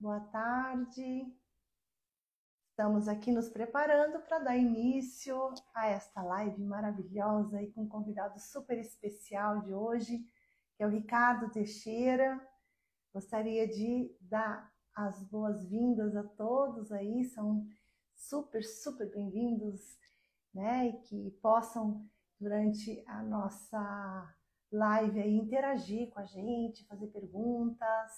Boa tarde. Estamos aqui nos preparando para dar início a esta live maravilhosa e com um convidado super especial de hoje, que é o Ricardo Teixeira. Gostaria de dar as boas-vindas a todos aí, são super bem-vindos, né? E que possam, durante a nossa live aí, interagir com a gente, fazer perguntas,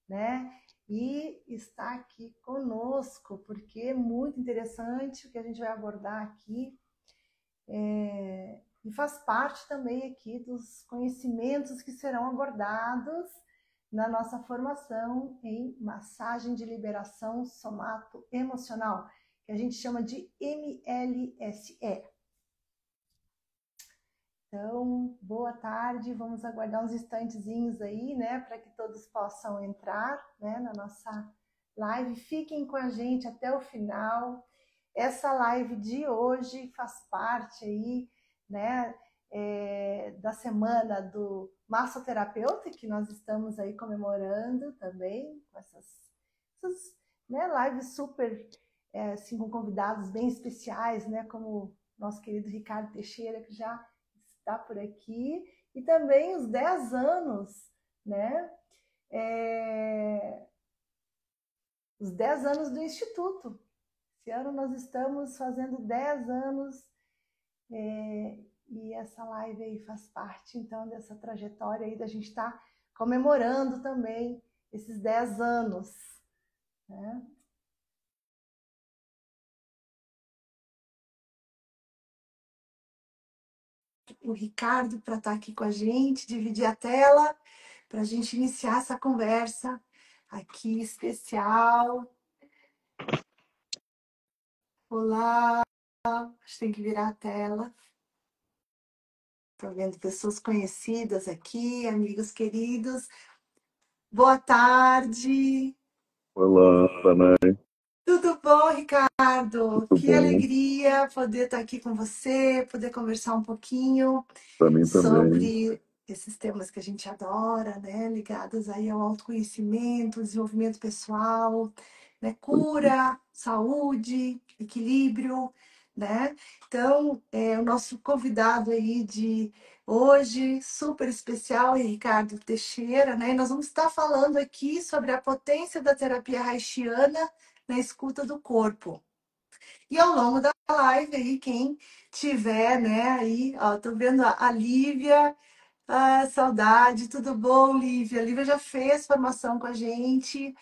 né? E está aqui conosco, porque é muito interessante o que a gente vai abordar aqui, e faz parte também aqui dos conhecimentos que serão abordados na nossa formação em massagem de liberação somato-emocional, que a gente chama de MLSE. Então, boa tarde, vamos aguardar uns instantezinhos aí, né, para que todos possam entrar, né, na nossa live. Fiquem com a gente até o final. Essa live de hoje faz parte aí, né, da semana do massoterapeuta, que nós estamos aí comemorando também, com essas né, lives super, assim, com convidados bem especiais, né, como o nosso querido Ricardo Teixeira, que já está por aqui, e também os 10 anos, né? Os 10 anos do Instituto. Esse ano nós estamos fazendo 10 anos, e essa live aí faz parte, então, dessa trajetória aí da gente estar comemorando também esses 10 anos, né? O Ricardo para estar aqui com a gente, dividir a tela, para a gente iniciar essa conversa aqui especial. Olá, acho que tem que virar a tela. Estou vendo pessoas conhecidas aqui, amigos queridos. Boa tarde. Olá, Tanay. Tudo bom, Ricardo? Tudo Que bom? alegria poder estar aqui com você, poder conversar um pouquinho Para mim também. sobre esses temas que a gente adora, né? Ligados aí ao autoconhecimento, desenvolvimento pessoal, né? Cura, saúde, equilíbrio, né? Então, o nosso convidado aí de hoje, super especial, é Ricardo Teixeira, né? E nós vamos estar falando aqui sobre a potência da terapia haitiana na escuta do corpo. E ao longo da live aí, quem tiver, né, aí, ó, tô vendo a Lívia, saudade, tudo bom, Lívia? A Lívia já fez formação com a gente,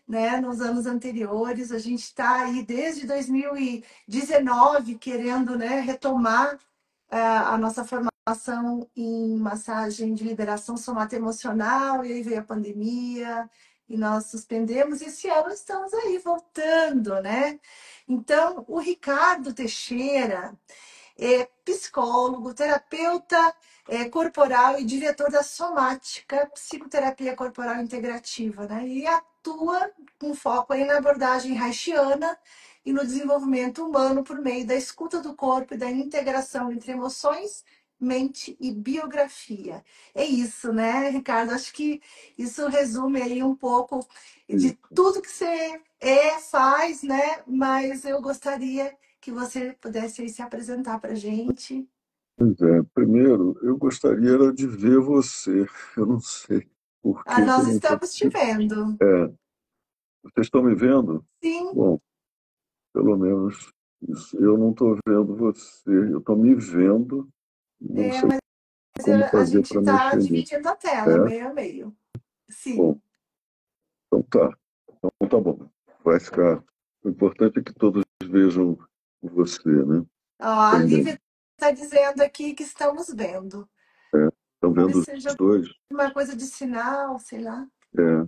né, nos anos anteriores. A gente está aí desde 2019 querendo, né, retomar a nossa formação em massagem de liberação somatoemocional, e aí veio a pandemia e nós suspendemos. Esse ano estamos aí voltando, né? Então, o Ricardo Teixeira é psicólogo, terapeuta corporal e diretor da Somática, psicoterapia corporal integrativa, né? E atua com foco aí na abordagem haitiana e no desenvolvimento humano por meio da escuta do corpo e da integração entre emoções, mente e biografia. É isso, né, Ricardo? Acho que isso resume aí um pouco de tudo que você faz, né? Mas eu gostaria que você pudesse aí se apresentar para a gente. Pois é, primeiro, eu gostaria era de ver você. Eu não sei por que que eu Nós não estou. estamos te vendo. É, vocês estão me vendo? Sim, Bom, pelo menos isso. Eu não estou vendo você, eu estou me vendo. Não sei mas como a fazer gente para está mexer nisso. dividindo a tela, É? meio a meio. Bom, Sim. então tá. Então tá bom. Vai ficar. O importante é que todos vejam você, né? Ó, a Também. Lívia está dizendo aqui que estamos vendo. É. Estão Talvez vendo seja os dois? uma coisa de sinal, sei lá. É.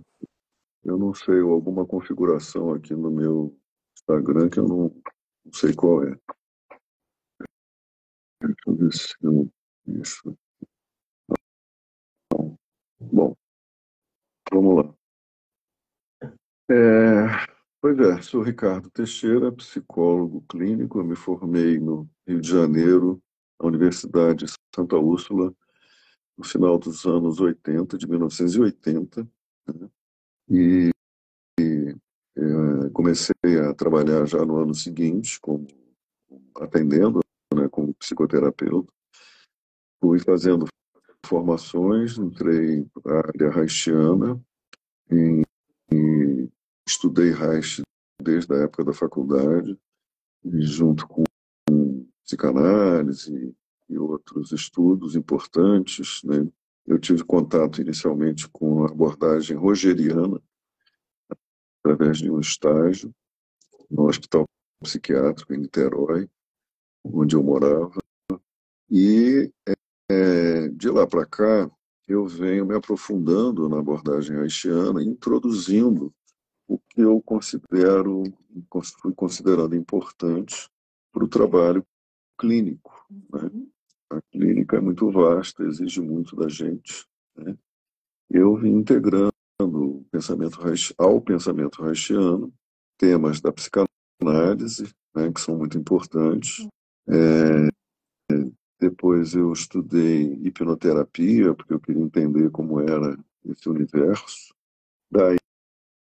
Eu não sei, alguma configuração aqui no meu Instagram que eu não sei qual é. Deixa eu ver se eu... Isso. Bom, vamos lá. Pois é, sou Ricardo Teixeira, psicólogo clínico. Eu me formei no Rio de Janeiro, na Universidade Santa Úrsula, no final dos anos 80, de 1980, né? E Comecei a trabalhar já no ano seguinte, como atendendo, né, como psicoterapeuta. Fui fazendo formações, entrei na área haitiana e estudei Reich desde a época da faculdade, e junto com psicanálise e outros estudos importantes, né? Eu tive contato inicialmente com a abordagem rogeriana, através de um estágio no Hospital Psiquiátrico em Niterói, onde eu morava. E de lá para cá, eu venho me aprofundando na abordagem haitiana, introduzindo o que eu considero, fui considerando importante para o trabalho clínico, né? Uhum. A clínica é muito vasta, exige muito da gente, né? Eu vim integrando o pensamento ao pensamento haitiano, temas da psicanálise, né, que são muito importantes. Depois eu estudei hipnoterapia, porque eu queria entender como era esse universo. Daí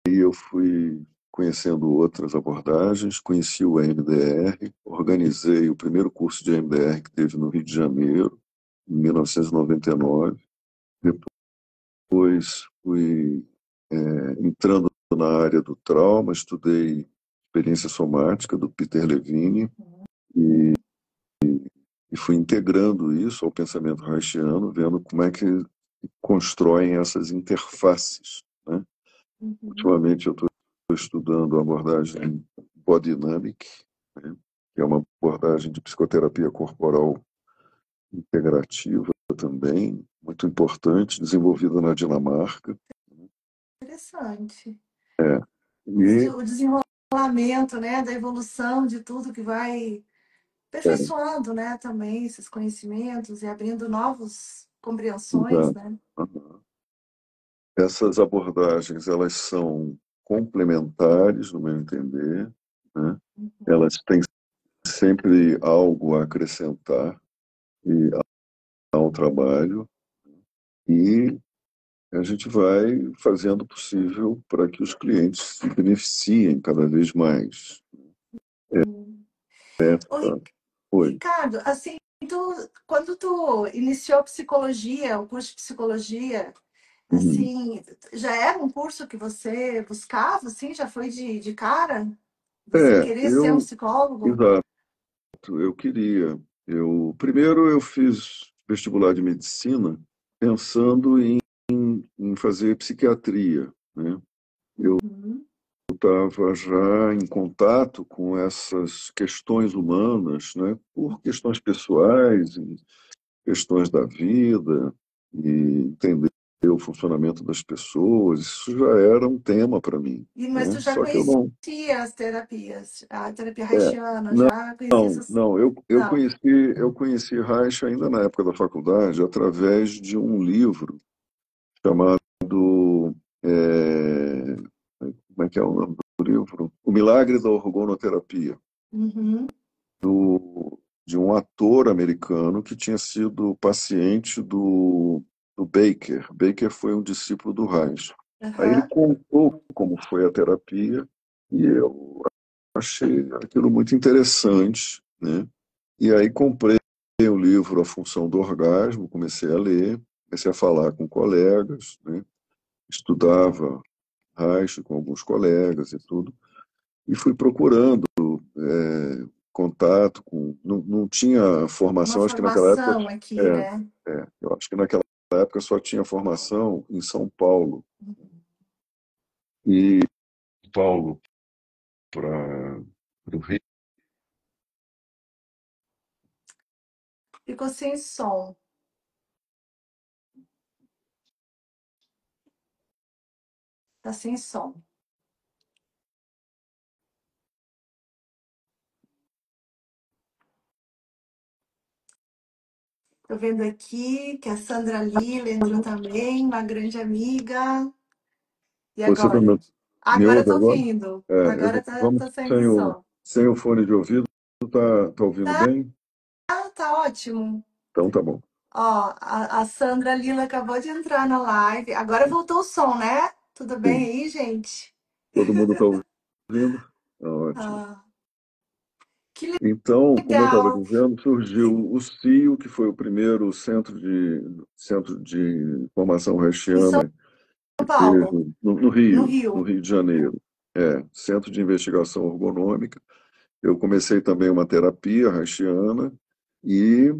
eu fui conhecendo outras abordagens, conheci o EMDR, organizei o primeiro curso de EMDR que teve no Rio de Janeiro, em 1999. Depois fui entrando na área do trauma, estudei experiência somática do Peter Levine e, e fui integrando isso ao pensamento haitiano, vendo como é que constroem essas interfaces, né? Uhum. Ultimamente eu estou estudando a abordagem Body Dynamic, né? Que é uma abordagem de psicoterapia corporal integrativa também, muito importante, desenvolvida na Dinamarca. Interessante. É, e, O desenrolamento, né, da evolução de tudo que vai aperfeiçoando, né, também esses conhecimentos e abrindo novas compreensões, exato. né? Essas abordagens, elas são complementares, no meu entender, né? Uhum. Elas têm sempre algo a acrescentar e ao trabalho, e a gente vai fazendo o possível para que os clientes se beneficiem cada vez mais. Hum. Ô, Essa foi. Ricardo, assim, quando tu iniciou psicologia, o curso de psicologia, Uhum. assim, já era um curso que você buscava, assim, já foi de cara? Você É, queria ser um psicólogo? exato, eu queria. Primeiro eu fiz vestibular de medicina pensando em fazer psiquiatria, né? Uhum. Estava já em contato com essas questões humanas, né? Por questões pessoais, e questões da vida, e entender o funcionamento das pessoas. Isso já era um tema para mim, Mas né? tu já Só que eu não. conhecia as terapias, a terapia É, haitiana, não, já conhecia essas... não. Não. Eu conheci Reich ainda na época da faculdade, através de um livro chamado. é, Como é que é o nome do livro? O Milagre da Orgonoterapia, Uhum. de um ator americano que tinha sido paciente do Baker. Baker foi um discípulo do Reich. Aí ele Aham. contou como foi a terapia e eu achei aquilo muito interessante, né? E aí comprei o livro A Função do Orgasmo, comecei a ler, comecei a falar com colegas, né? Estudava Reich com alguns colegas e tudo, e fui procurando contato com. Não, não tinha Uma formação, acho que naquela época. formação aqui, né? Eu acho que naquela época só tinha formação em São Paulo. E Paulo para o Rio. Ficou sem som. Tá sem som. Tô vendo aqui que a Sandra Lila entrou também, uma grande amiga. E Você está agora? me Agora ouve tô agora? ouvindo. Agora Vamos tá saindo som. sem o fone de ouvido. Tá ouvindo Tá, bem? tá ótimo. Então tá bom. Ó, a Sandra Lila acabou de entrar na live. Agora voltou o som, né? Tudo bem Sim, aí, gente? todo mundo está ouvindo ouvindo? Ótimo. Ah, que Então, como eu estava legal. dizendo, Sim. surgiu o CIO, que foi o primeiro centro de formação Em São haitiana que Paulo, teve no No Rio. Rio de Janeiro. Centro de Investigação Ergonômica. Eu comecei também uma terapia haitiana e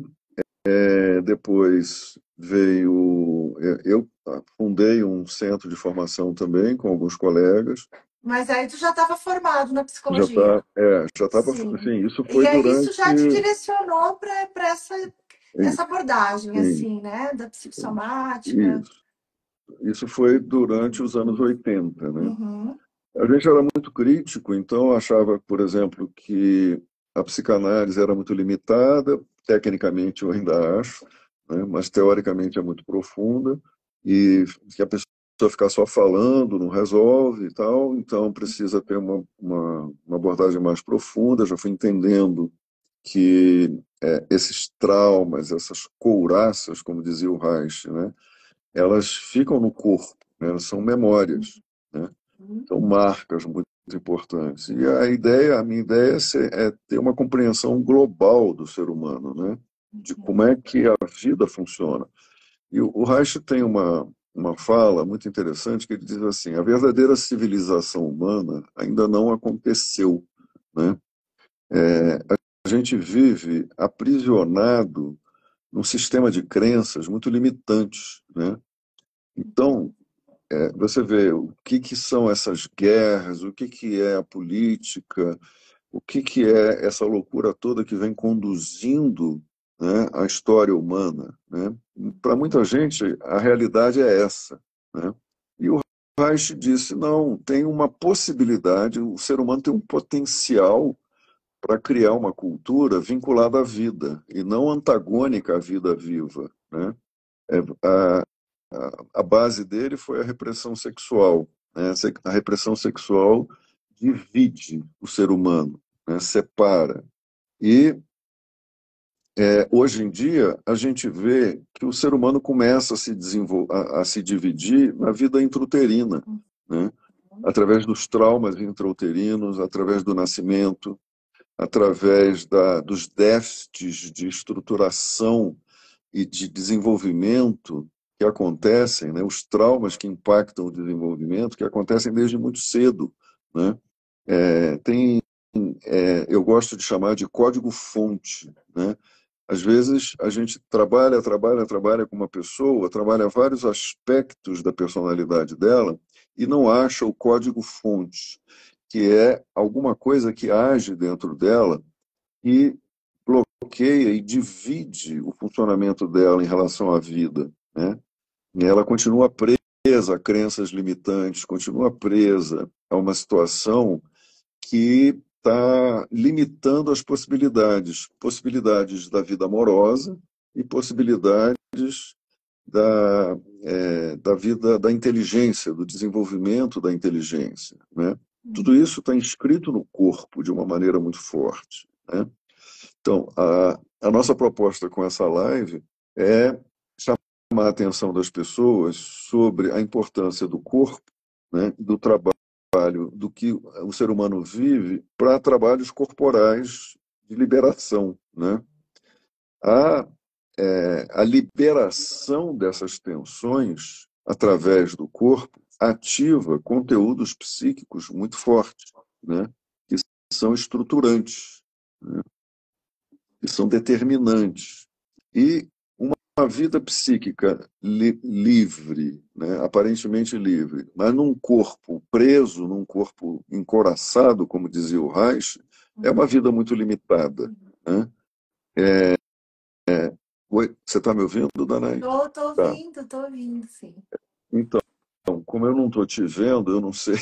depois veio. Eu fundei um centro de formação também com alguns colegas. Mas aí tu já estava formado na Já tá, psicologia. já estava, Sim. assim, isso E foi aí isso durante, já te direcionou para essa abordagem, sim, assim, né? Da psicossomática. isso. Isso foi durante os anos 80, né? Uhum. A gente era muito crítico, então achava, por exemplo, que a psicanálise era muito limitada, tecnicamente eu ainda acho, né? Mas teoricamente é muito profunda, e que a pessoa ficar só falando não resolve e tal, então precisa ter uma abordagem mais profunda. Já fui entendendo que esses traumas, essas couraças, como dizia o Reich, né? Elas ficam no corpo, né? Elas são memórias, né? Uhum. São marcas muito importantes. E a minha ideia é ter uma compreensão global do ser humano, né? De como é que a vida funciona. E o Reich tem uma fala muito interessante que ele diz assim: a verdadeira civilização humana ainda não aconteceu, né? A gente vive aprisionado num sistema de crenças muito limitantes, né? Então, você vê o que são essas guerras, o que é a política, o que é essa loucura toda que vem conduzindo, né, a história humana, né? Para muita gente, a realidade é essa, né? E o Reich disse, não, tem uma possibilidade, o ser humano tem um potencial para criar uma cultura vinculada à vida e não antagônica à vida viva, né? É, a base dele foi a repressão sexual, né? A repressão sexual divide o ser humano, né? Separa. E hoje em dia a gente vê que o ser humano começa a se desenvolver, a se dividir na vida intrauterina, né? Através dos traumas intrauterinos, através do nascimento, através dos déficits de estruturação e de desenvolvimento que acontecem, né, os traumas que impactam o desenvolvimento, que acontecem desde muito cedo, né? Tem, eu gosto de chamar de código-fonte, né? Às vezes a gente trabalha com uma pessoa, trabalha vários aspectos da personalidade dela e não acha o código-fonte, que é alguma coisa que age dentro dela e bloqueia e divide o funcionamento dela em relação à vida, né? E ela continua presa a crenças limitantes, continua presa a uma situação que está limitando as possibilidades da vida amorosa e possibilidades da vida, da inteligência, do desenvolvimento da inteligência, né? Tudo isso está inscrito no corpo de uma maneira muito forte, né? Então, a nossa proposta com essa live é chamar a atenção das pessoas sobre a importância do corpo, né, do trabalho, do que o ser humano vive para trabalhos corporais de liberação, né? A, a liberação dessas tensões através do corpo ativa conteúdos psíquicos muito fortes, né, que são estruturantes, né, que são determinantes. E uma vida psíquica livre, né, aparentemente livre, mas num corpo preso, num corpo encouraçado, como dizia o Reich, é uma vida muito limitada, né? Oi, você está me ouvindo, Danai? Tá. Tô ouvindo, sim. Então, como eu não estou te vendo, eu não sei,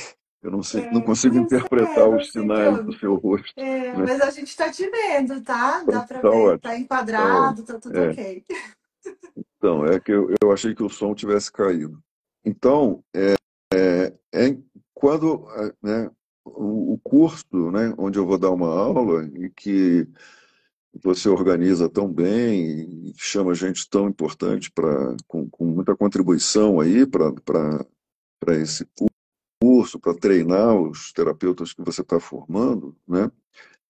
não consigo Pois interpretar é, não os sei o que sinais do houve. seu rosto, É, né? mas a gente tá te vendo, tá? Dá pra Tá ver, ótimo, tá tá ótimo. enquadrado, tá tudo É. ok. Então, é que eu achei que o som tivesse caído. Então, é quando, né, o curso, né, onde eu vou dar uma aula e que você organiza tão bem e chama gente tão importante com muita contribuição aí para esse curso curso para treinar os terapeutas que você está formando, né?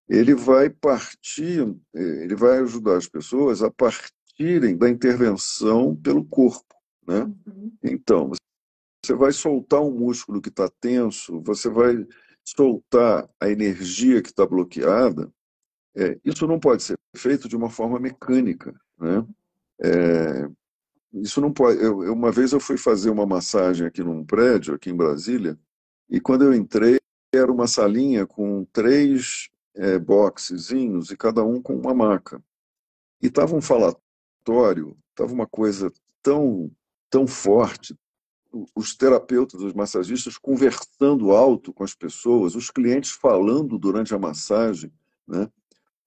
Ele vai partir, ele vai ajudar as pessoas a partirem da intervenção pelo corpo, né? Uhum. Então, você vai soltar um músculo que está tenso, você vai soltar a energia que está bloqueada. Isso não pode ser feito de uma forma mecânica, né? Isso não pode. Uma vez eu fui fazer uma massagem aqui num prédio, aqui em Brasília, e quando eu entrei, era uma salinha com três boxezinhos e cada um com uma maca. E estava um falatório, estava uma coisa tão forte, os terapeutas, os massagistas conversando alto com as pessoas, os clientes falando durante a massagem, né?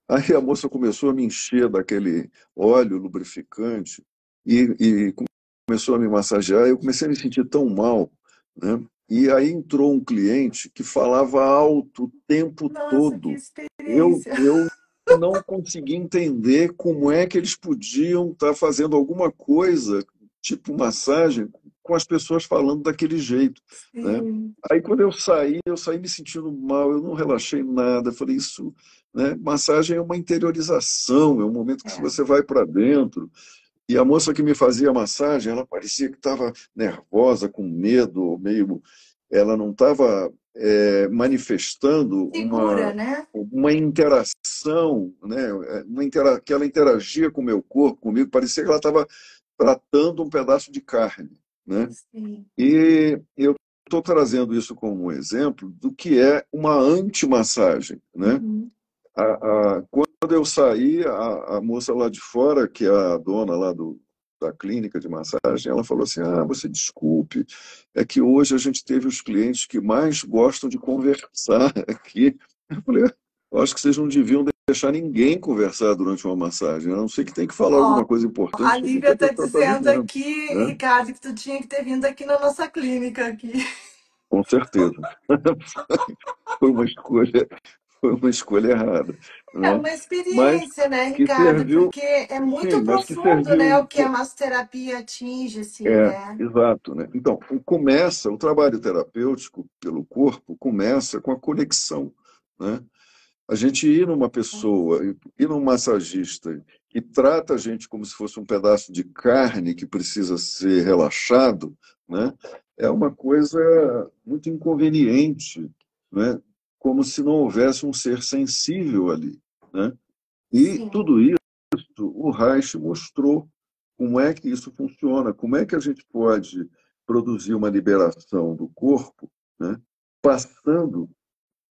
Aí a moça começou a me encher daquele óleo lubrificante e começou a me massagear. Eu comecei a me sentir tão mal, né? E aí entrou um cliente que falava alto o tempo Nossa, que todo. Eu, experiência! eu não consegui entender como é que eles podiam estar fazendo alguma coisa, tipo massagem, com as pessoas falando daquele jeito, né? Sim, Aí quando eu saí me sentindo mal, eu não relaxei nada. Eu falei, isso, né? Massagem é uma interiorização, é um momento que é. você vai para dentro. E a moça que me fazia a massagem, ela parecia que estava nervosa, com medo, meio. Ela não estava manifestando Segura, né? uma interação, né? Que ela interagia com o meu corpo, comigo, parecia que ela estava tratando um pedaço de carne, né? Sim. E eu estou trazendo isso como um exemplo do que é uma antimassagem, né? Uhum. Quando eu saí, a moça lá de fora, que é a dona lá da clínica de massagem, ela falou assim: Ah, você desculpe, é que hoje a gente teve os clientes que mais gostam de conversar aqui. Eu falei: Eu acho que vocês não deviam deixar ninguém conversar durante uma massagem, a não ser que tem que falar Ó, alguma coisa a importante sobre o que Lívia a tá pessoa está dizendo dizendo, aqui, né? Ricardo, que tu tinha que ter vindo aqui na nossa clínica aqui. Com certeza. Foi uma escolha, foi uma escolha errada, É né? uma Mas experiência, né, que Ricardo? serviu, Porque é muito sim, mas que profundo, né, o serviu. que a massoterapia atinge, assim, né? Exato, né? Então, o trabalho terapêutico pelo corpo começa com a conexão, né? A gente ir numa pessoa, ir num massagista que trata a gente como se fosse um pedaço de carne que precisa ser relaxado, né? É uma coisa muito inconveniente, né? Como se não houvesse um ser sensível ali, né? E Sim. tudo isso o Reich mostrou como é que isso funciona, como é que a gente pode produzir uma liberação do corpo, né? Passando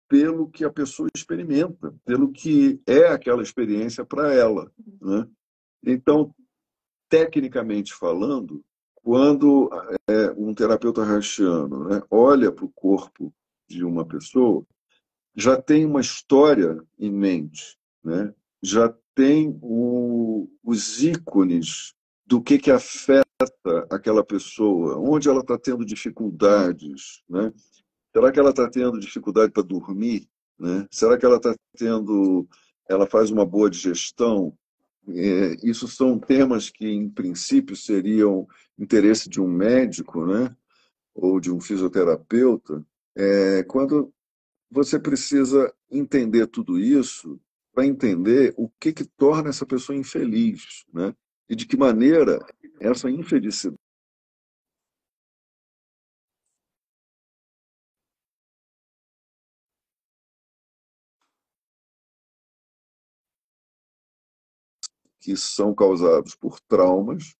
pelo que a pessoa experimenta, pelo que é aquela experiência para ela, né? Então, tecnicamente falando, quando um terapeuta haitiano, né, olha para o corpo de uma pessoa, já tem uma história em mente, né? Já tem os ícones do que afeta aquela pessoa, onde ela está tendo dificuldades, né? Será que ela está tendo dificuldade para dormir? Né? Será que ela faz uma boa digestão? Isso são temas que, em princípio, seriam interesse de um médico, né? Ou de um fisioterapeuta. Quando você precisa entender tudo isso para entender o que torna essa pessoa infeliz, né? E de que maneira essa infelicidade que são causados por traumas.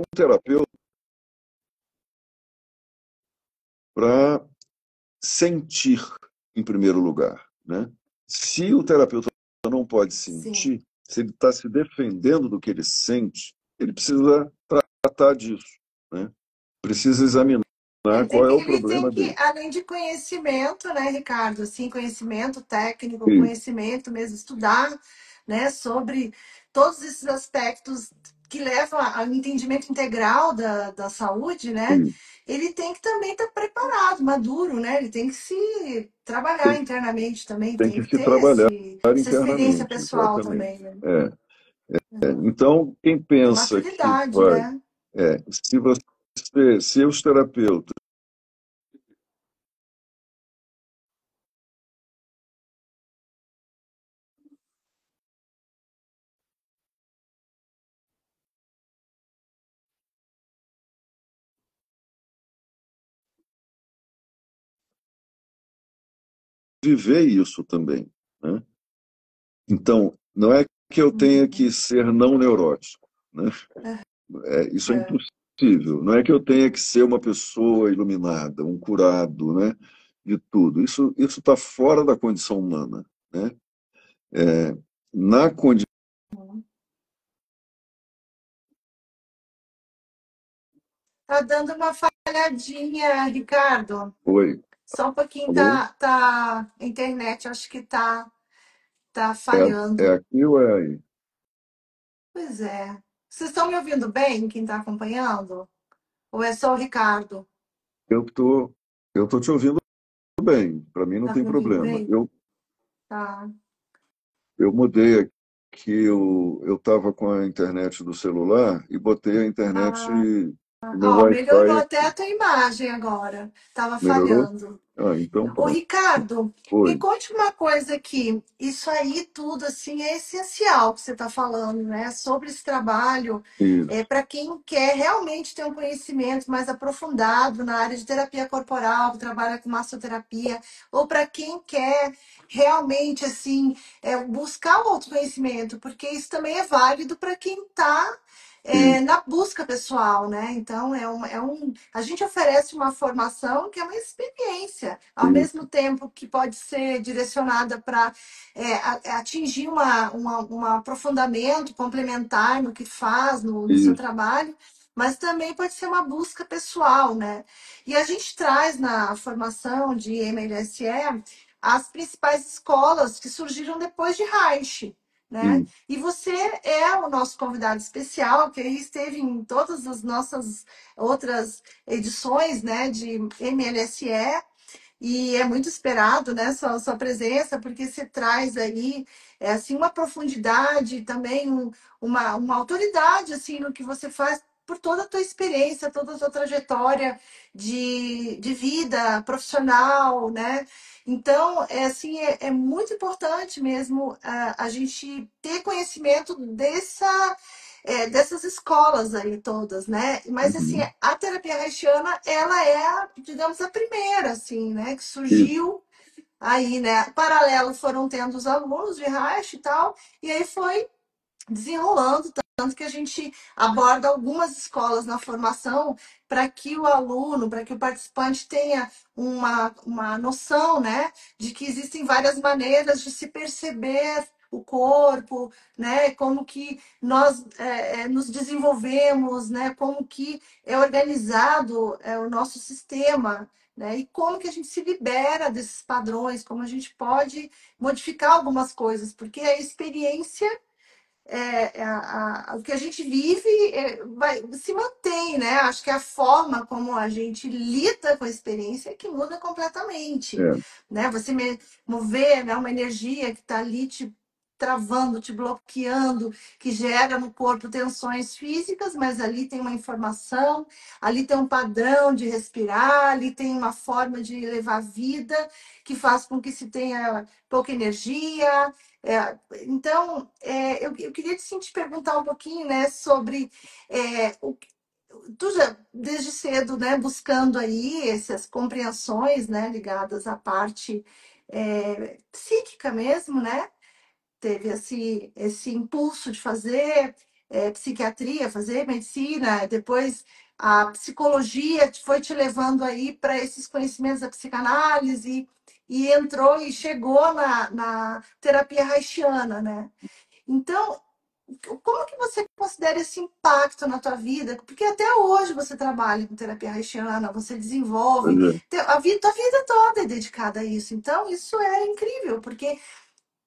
Um terapeuta para sentir, em primeiro lugar, né? Se o terapeuta não pode Sim. sentir, se ele está se defendendo do que ele sente, ele precisa tratar disso, né? Precisa examinar qual é o Ele tem problema que, dele. além de conhecimento, né, Ricardo? Assim, conhecimento técnico, Isso. conhecimento mesmo, estudar, né, sobre todos esses aspectos que levam ao entendimento integral da saúde, né, sim. ele tem que também estar preparado, maduro, né? Ele tem que se trabalhar Tem, internamente também, tem tem que que se ter trabalhar essa experiência internamente, pessoal exatamente. também, né? É. Então, quem E pensa que maturidade, vai, né? se você, se os terapeutas viver isso também, né? Então, não é que eu tenha que Uhum. ser não neurótico, né? Isso é É, impossível. Não é que eu tenha que ser uma pessoa iluminada, um curado, né? De tudo. Isso está fora da condição humana, né? É, na condição. tá dando uma falhadinha, Ricardo. Oi, Só um pouquinho alô? tá a internet, acho que tá É falhando. aqui ou é aí? Pois é. Vocês estão me ouvindo bem, quem está acompanhando? Ou é só o Ricardo? Eu tô, eu tô te ouvindo bem. Para mim não Tá tem me ouvindo problema. bem? Eu, Tá. eu mudei aqui, eu estava com a internet do celular e botei a internet Ah, do meu ó, melhorou Wi-Fi até a aqui. tua imagem agora. Tava Melhorou? falhando. Ah, então Ô, pronto. Ricardo, me Oi. conte uma coisa aqui. Isso aí tudo assim é essencial que você está falando, né? Sobre esse trabalho, Isso. para quem quer realmente ter um conhecimento mais aprofundado na área de terapia corporal, que trabalha com massoterapia, ou para quem quer realmente assim buscar o autoconhecimento, porque isso também é válido para quem está Sim, na busca pessoal, né? Então, a gente oferece uma formação que é uma experiência, ao mesmo isso, tempo que pode ser direcionada para atingir um aprofundamento complementar no que faz, no seu isso, trabalho, mas também pode ser uma busca pessoal, né? E a gente traz na formação de MLSE as principais escolas que surgiram depois de Reich, né? isso, E você é o nosso convidado especial, que aí esteve em todas as nossas outras edições, né, de MLSE, e é muito esperado, né, sua presença, porque você traz aí assim uma profundidade, também uma autoridade assim no que você faz por toda a tua experiência, toda a tua trajetória de vida profissional, né? Então, assim, é muito importante mesmo a gente ter conhecimento dessas escolas aí todas, né? Mas assim, uhum, a terapia haitiana, ela é, digamos, a primeira, assim, né? Que isso, surgiu aí, né? Paralelo foram tendo os alunos de Reich e tal, e aí foi desenrolando, tanto que a gente aborda algumas escolas na formação para que o aluno, para que o participante tenha uma noção, né, de que existem várias maneiras de se perceber o corpo, né, como que nós nos desenvolvemos, né, como que é organizado o nosso sistema, né, e como que a gente se libera desses padrões, como a gente pode modificar algumas coisas, porque a experiência o que a gente vive se mantém, né? Acho que a forma como a gente lida com a experiência é que muda completamente, é, né? Você mover, né, uma energia que está ali te travando, te bloqueando, que gera no corpo tensões físicas, mas ali tem uma informação, ali tem um padrão de respirar, ali tem uma forma de levar a vida que faz com que se tenha pouca energia. Então, eu queria assim, te perguntar um pouquinho, né, sobre tu já desde cedo, né, buscando aí essas compreensões, né, ligadas à parte psíquica mesmo, né? Teve esse impulso de fazer psiquiatria, fazer medicina, depois a psicologia foi te levando aí para esses conhecimentos da psicanálise e entrou e chegou na terapia haitiana, né? Então, como que você considera esse impacto na tua vida? Porque até hoje você trabalha com terapia haitiana, você desenvolve, pois é, tua vida toda é dedicada a isso. Então, isso é incrível, porque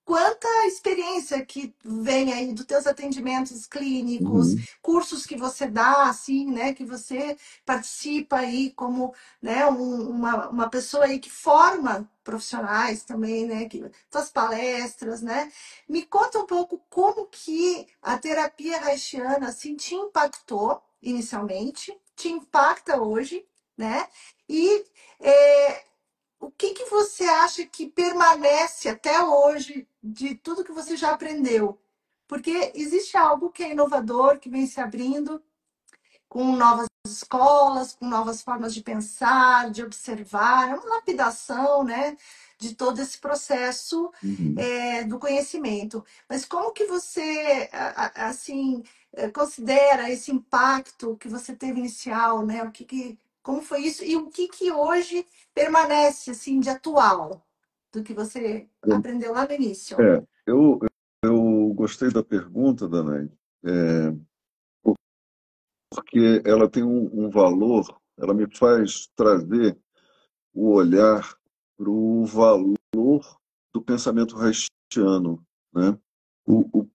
quanta experiência que vem aí dos teus atendimentos clínicos, Uhum. cursos que você dá, assim, né, que você participa aí como, né, uma pessoa aí que forma profissionais também, né, que suas palestras, né? Me conta um pouco como que a terapia haitiana assim te impactou inicialmente, te impacta hoje, né? E o que que você acha que permanece até hoje de tudo que você já aprendeu? Porque existe algo que é inovador, que vem se abrindo com novas escolas, com novas formas de pensar, de observar, é uma lapidação, né, de todo esse processo Uhum. do conhecimento. Mas como que você, assim, considera esse impacto que você teve inicial, né? Como foi isso e o que que hoje permanece assim de atual do que você aprendeu lá no início? É, eu gostei da pergunta, Danae, é, porque ela tem um valor, ela me faz trazer o olhar para o valor do pensamento haitiano, né? O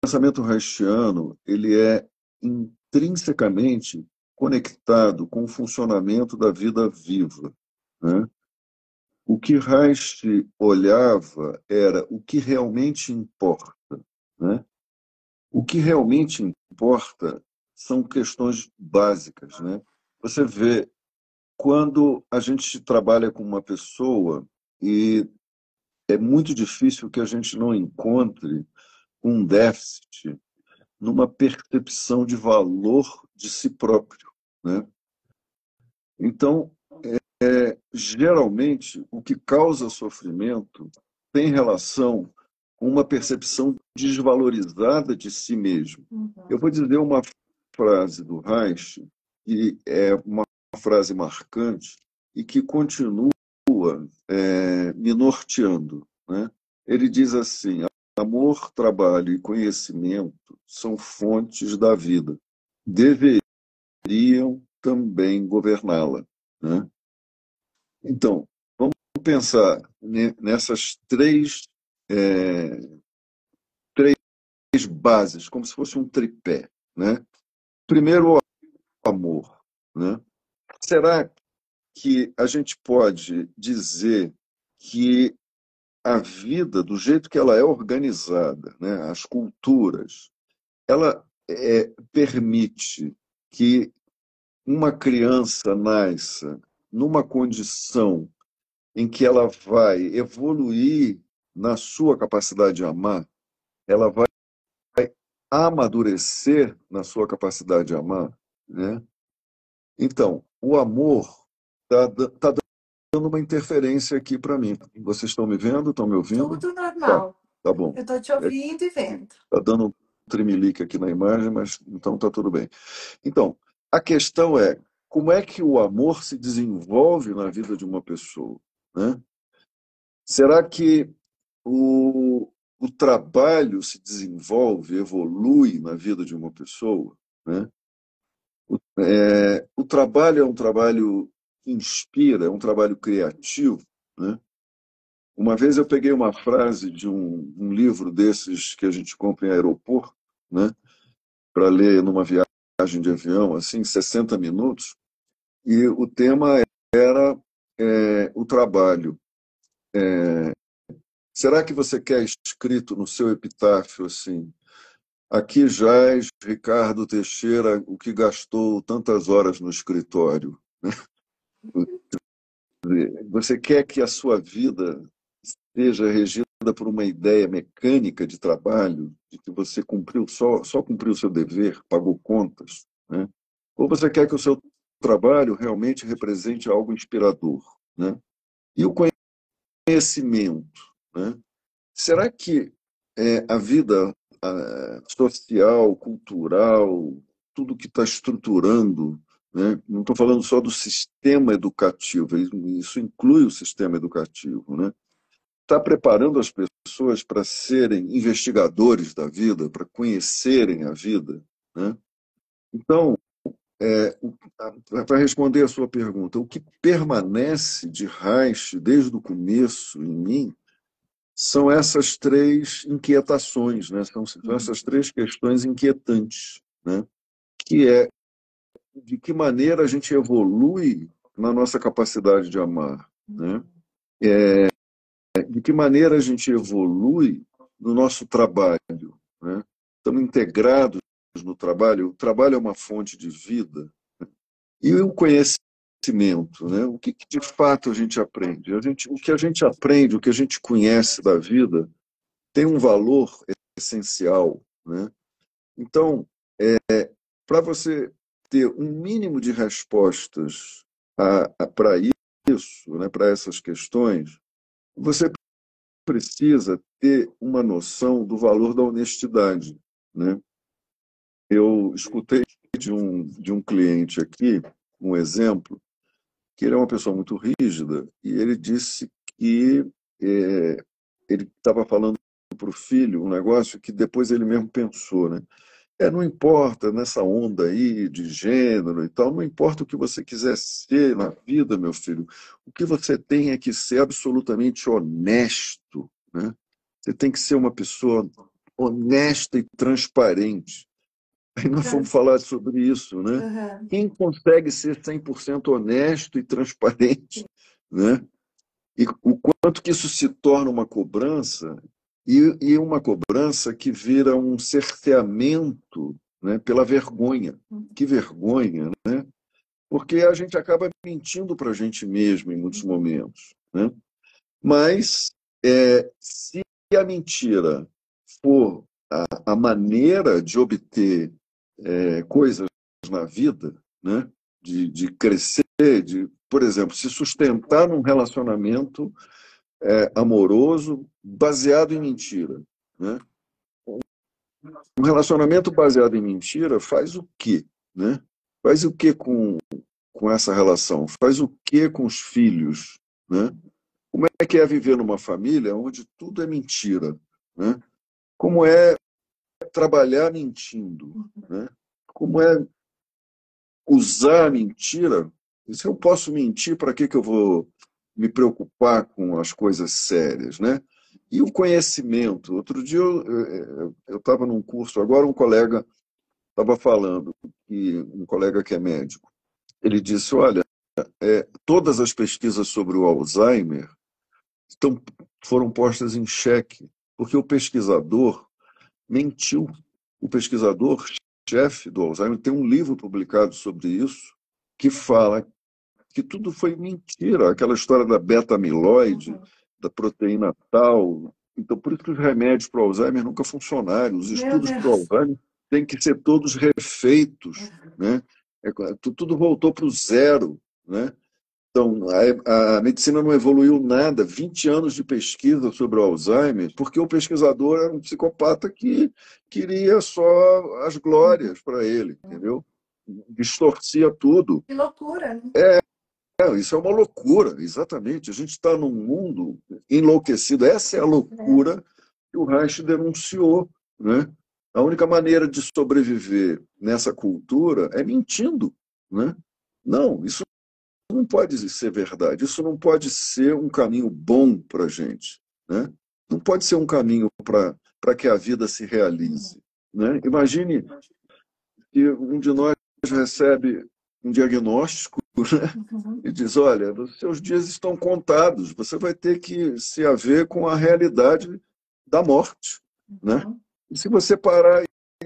pensamento haitiano, ele é intrinsecamente conectado com o funcionamento da vida viva, né? O que Reich olhava era o que realmente importa, né? O que realmente importa são questões básicas, né? Você vê quando a gente trabalha com uma pessoa e é muito difícil que a gente não encontre um déficit numa percepção de valor de si próprio, né? Então, geralmente, o que causa sofrimento tem relação com uma percepção desvalorizada de si mesmo. Eu Uhum. vou dizer uma frase do Reich, que é uma frase marcante e que continua me norteando, né? Ele diz assim: amor, trabalho e conhecimento são fontes da vida. Deveriam também governá-la, né? Então, vamos pensar nessas é, três bases, como se fosse um tripé, né? Primeiro, o amor, né? Será que a gente pode dizer que a vida, do jeito que ela é organizada, né? As culturas, ela permite que uma criança nasça numa condição em que ela vai evoluir na sua capacidade de amar, ela vai amadurecer na sua capacidade de amar, né? Então, o amor tá dando uma interferência aqui para mim. Vocês estão me vendo? Estão me ouvindo? Tudo Tá, normal. tá bom. Eu estou te É, ouvindo e vendo. tá dando um tremelique aqui na imagem, mas então tá tudo bem. Então, a questão é como é que o amor se desenvolve na vida de uma pessoa, né? Será que o trabalho se desenvolve, evolui na vida de uma pessoa, né? O trabalho é um trabalho que inspira, é um trabalho criativo, né? Uma vez eu peguei uma frase de um livro desses que a gente compra em aeroporto, né? Para ler numa viagem de avião, assim, 60 minutos, e o tema era o trabalho. Será que você quer escrito no seu epitáfio assim: aqui jaz Ricardo Teixeira, o que gastou tantas horas no escritório? Você quer que a sua vida seja regida por uma ideia mecânica de trabalho, de que você cumpriu só cumpriu o seu dever, pagou contas, né? Ou você quer que o seu trabalho realmente represente algo inspirador, né? E o conhecimento, né? Será que a vida social, cultural, tudo que está estruturando, né? Não estou falando só do sistema educativo, isso inclui o sistema educativo, né? Está preparando as pessoas para serem investigadores da vida, para conhecerem a vida, né? Então, para responder a sua pergunta, o que permanece de Reich desde o começo em mim são essas três inquietações, né? São essas três questões inquietantes, né? Que é de que maneira a gente evolui na nossa capacidade de amar, né? De que maneira a gente evolui no nosso trabalho, né? Estamos integrados no trabalho. O trabalho é uma fonte de vida. E o conhecimento, né? O que de fato a gente aprende? O que a gente aprende, o que a gente conhece da vida, tem um valor essencial, né? Então, para você ter um mínimo de respostas para isso, né, para essas questões, você precisa ter uma noção do valor da honestidade, né? Eu escutei de um cliente aqui um exemplo que ele é uma pessoa muito rígida e ele disse que é, ele estava falando para o filho um negócio que depois ele mesmo pensou, né? Não importa nessa onda aí de gênero e tal, não importa o que você quiser ser na vida, meu filho, o que você tem é que ser absolutamente honesto, né? Você tem que ser uma pessoa honesta e transparente. Aí nós fomos falar sobre isso, né? Uhum. Quem consegue ser 100% honesto e transparente, né? E o quanto que isso se torna uma cobrança e uma cobrança que vira um cerceamento, né, pela vergonha. Que vergonha, né? Porque a gente acaba mentindo para a gente mesmo em muitos momentos, né? Mas se a mentira for a maneira de obter coisas na vida, né? De crescer, por exemplo, se sustentar num relacionamento amoroso baseado em mentira, né? Um relacionamento baseado em mentira faz o quê, né? Faz o quê com essa relação? Faz o quê com os filhos, né? Como é que é viver numa família onde tudo é mentira, né? Como é trabalhar mentindo, né? Como é usar a mentira? E se eu posso mentir, para que eu vou me preocupar com as coisas sérias, né? E o conhecimento. Outro dia eu estava num curso, agora um colega estava falando, um colega que é médico, ele disse, olha, todas as pesquisas sobre o Alzheimer estão, foram postas em xeque, porque o pesquisador mentiu. O pesquisador chefe do Alzheimer tem um livro publicado sobre isso, que fala que tudo foi mentira, aquela história da beta-amiloide, da proteína tal. Então, por isso que os remédios para o Alzheimer nunca funcionaram. Os Meu estudos para o Deus. Alzheimer têm que ser todos refeitos, né? Tudo voltou para o zero, né? Então, a medicina não evoluiu nada, 20 anos de pesquisa sobre o Alzheimer, porque o pesquisador era um psicopata que queria só as glórias para ele, entendeu? Distorcia tudo. Que loucura, né? Isso é uma loucura, exatamente. A gente está num mundo enlouquecido. Essa é a É. loucura que o Reich denunciou, né? A única maneira de sobreviver nessa cultura é mentindo, né? Não, isso não pode ser verdade. Isso não pode ser um caminho bom para a gente, né? Não pode ser um caminho para que a vida se realize, né? Imagine que um de nós recebe um diagnóstico, né? Uhum. E diz: olha, os seus dias estão contados, você vai ter que se haver com a realidade da morte, né? Uhum. E se você parar,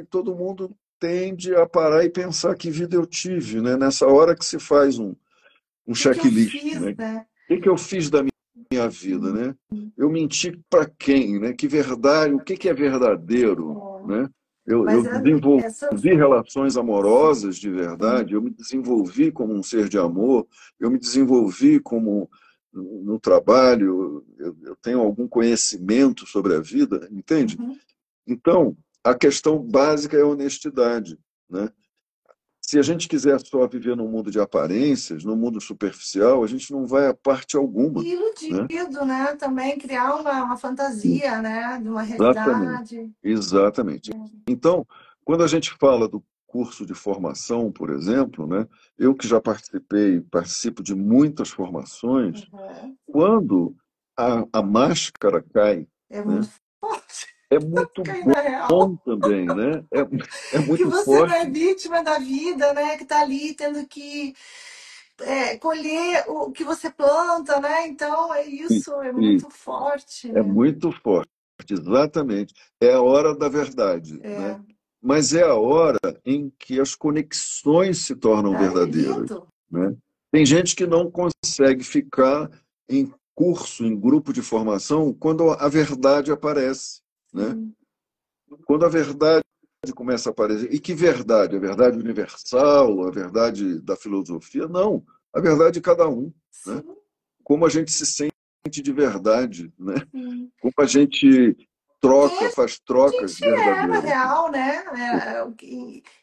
todo mundo tende a parar e pensar que vida eu tive, né? Nessa hora que se faz um Que eu checklist, fiz, né? né? O que eu fiz da minha vida, né? Eu menti para quem, né? Que verdade, o que é verdadeiro, É. né? Eu Mas desenvolvi essa. relações Sim. amorosas de verdade, eu me desenvolvi como um ser de amor, eu me desenvolvi como no trabalho, eu tenho algum conhecimento sobre a vida, entende? Uhum. Então, a questão básica é a honestidade, né? Se a gente quiser só viver num mundo de aparências, num mundo superficial, a gente não vai a parte alguma, E né? iludido, né? Também criar uma fantasia, né? De uma Exatamente, realidade. exatamente. Então, quando a gente fala do curso de formação, por exemplo, né, eu que já participei, participo de muitas formações, Uhum. quando a máscara cai, É muito né? forte. É muito Cair na real. bom também, né? É Que muito você não é forte. vítima da vida, né? Que tá ali tendo que colher o que você planta, né? Então é E, isso, é e muito forte, é né? muito forte, exatamente. É a hora da verdade, né? É. Mas é a hora em que as conexões se tornam Ai, é verdadeiras, lindo. né? Tem gente que não consegue ficar em curso, em grupo de formação, quando a verdade aparece, né? Sim, Quando a verdade começa a aparecer. E que verdade? A verdade universal, a verdade da filosofia? Não. A verdade de cada um, né? sim, Como a gente se sente de verdade, né? sim. Como a gente Quem troca, a faz trocas gente é, na verdadeiras. real, né?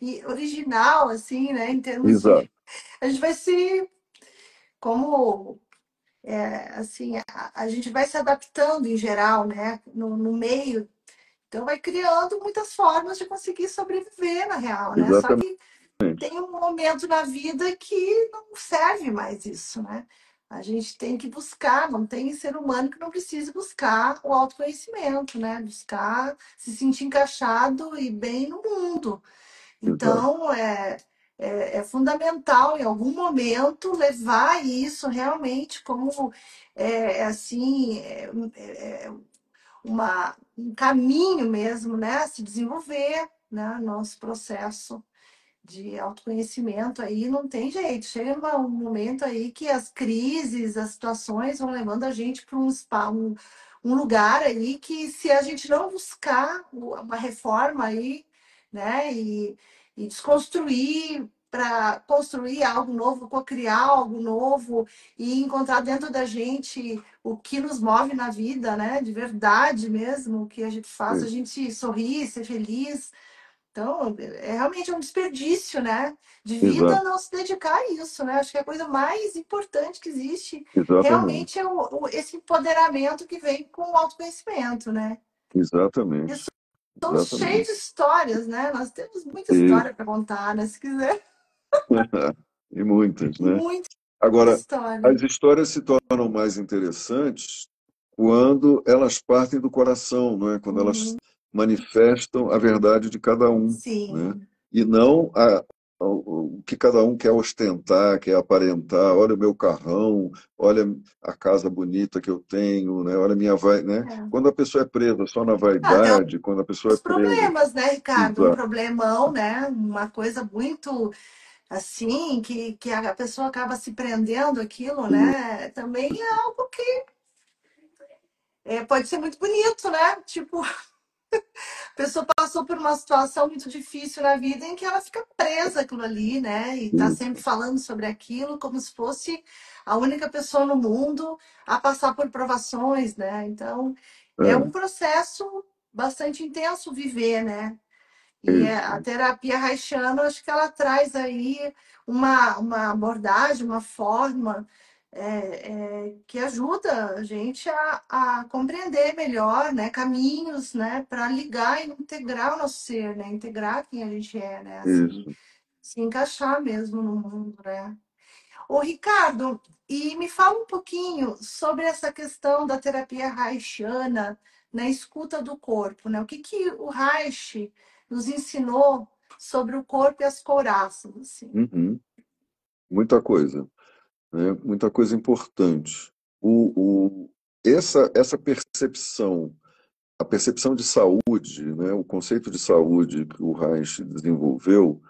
E original, assim, né? Em termos de. Exato, A gente vai se. Como. Assim, a gente vai se adaptando em geral, né? No meio. Então, vai criando muitas formas de conseguir sobreviver, na real, né? Só exatamente, que tem um momento na vida que não serve mais isso, né? A gente tem que buscar, não tem ser humano que não precise buscar o autoconhecimento, né? Buscar se sentir encaixado e bem no mundo. exato, Então, é fundamental, em algum momento, levar isso realmente como, assim, um caminho mesmo, né? A se desenvolver, né? Nosso processo de autoconhecimento aí não tem jeito. Chega um momento aí que as crises, as situações vão levando a gente para um lugar aí que se a gente não buscar uma reforma aí, né, e desconstruir para construir algo novo, co-criar algo novo e encontrar dentro da gente o que nos move na vida, né, de verdade mesmo, o que a gente faz, a gente sorrir, ser feliz, então, realmente um desperdício, né? De vida exato, não se dedicar a isso, né? Acho que a coisa mais importante que existe exatamente, realmente é esse empoderamento que vem com o autoconhecimento, né? E exatamente, somos cheios exatamente. de histórias, né? Nós temos muita Isso. história para contar, né? Se quiser, E muitas, né? muita Agora, história. as histórias se tornam mais interessantes quando elas partem do coração, não é? Quando elas Uhum. manifestam a verdade de cada um, né? Sim. E não o que cada um quer ostentar, quer aparentar. Olha o meu carrão, olha a casa bonita que eu tenho, né? Olha a minha né? É. Quando a pessoa é presa só na Até vaidade, quando a pessoa é os presa, problemas, né, Ricardo? Um exato, problemão, né? Uma coisa muito assim, que a pessoa acaba se prendendo aquilo, né? Também é algo que pode ser muito bonito, né? Tipo, a pessoa passou por uma situação muito difícil na vida em que ela fica presa aquilo ali, né? E tá sempre isso, falando sobre aquilo como se fosse a única pessoa no mundo a passar por provações, né? Então, é um é, processo bastante intenso viver, né? é E a isso, terapia haitiana, acho que ela traz aí uma abordagem, uma forma que ajuda a gente a compreender melhor, né, caminhos, né, para ligar e integrar o nosso ser, né, integrar quem a gente é, né, assim, isso. se encaixar mesmo no mundo, né. Ô, Ricardo, e me fala um pouquinho sobre essa questão da terapia haitiana na escuta do corpo, né? O que que o Reich nos ensinou sobre o corpo e as couraças, assim? Uhum. Muita coisa, né? Muita coisa importante. Essa percepção, a percepção de saúde, né? O conceito de saúde que o Reich desenvolveu,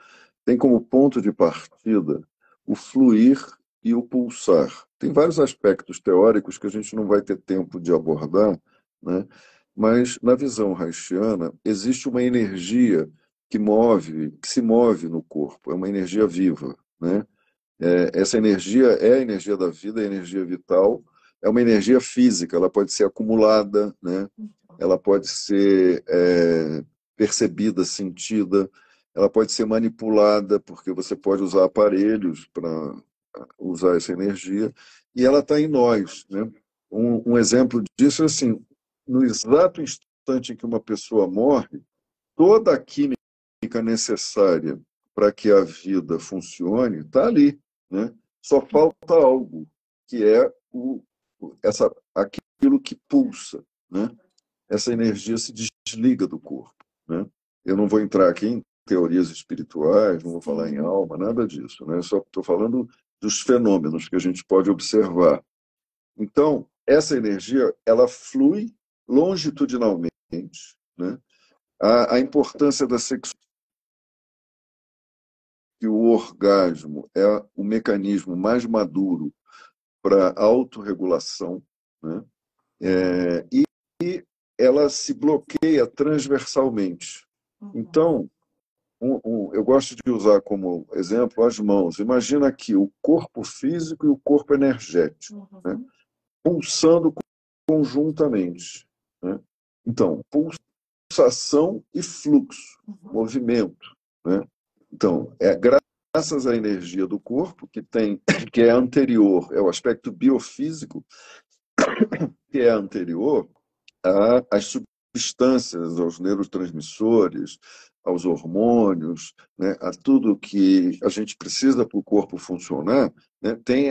tem como ponto de partida o fluir e o pulsar. Tem vários aspectos teóricos que a gente não vai ter tempo de abordar, né? Mas na visão reichiana existe uma energia que se move no corpo, é uma energia viva, né? Essa energia é a energia da vida, é a energia vital, é uma energia física, ela pode ser acumulada, né? Ela pode ser percebida, sentida, ela pode ser manipulada, porque você pode usar aparelhos para usar essa energia, e ela está em nós, né? Um exemplo disso é assim, no exato instante em que uma pessoa morre, toda a química necessária para que a vida funcione está ali, né? Só falta algo, que é aquilo que pulsa, né? essa energia se desliga do corpo, né? Eu não vou entrar aqui em teorias espirituais, não vou falar em alma, nada disso, né? Só estou falando dos fenômenos que a gente pode observar. Então, essa energia, ela flui longitudinalmente, né? A importância da sexualidade, que o orgasmo é o mecanismo mais maduro para a autorregulação, né? E ela se bloqueia transversalmente. Então, eu gosto de usar como exemplo as mãos. Imagina aqui o corpo físico e o corpo energético, né? Pulsando conjuntamente, né? Então, pulsação e fluxo, movimento, né? Então, graças à energia do corpo, que é anterior, é o aspecto biofísico, que é anterior às substâncias, aos neurotransmissores, aos hormônios, né, a tudo que a gente precisa para o corpo funcionar, né, tem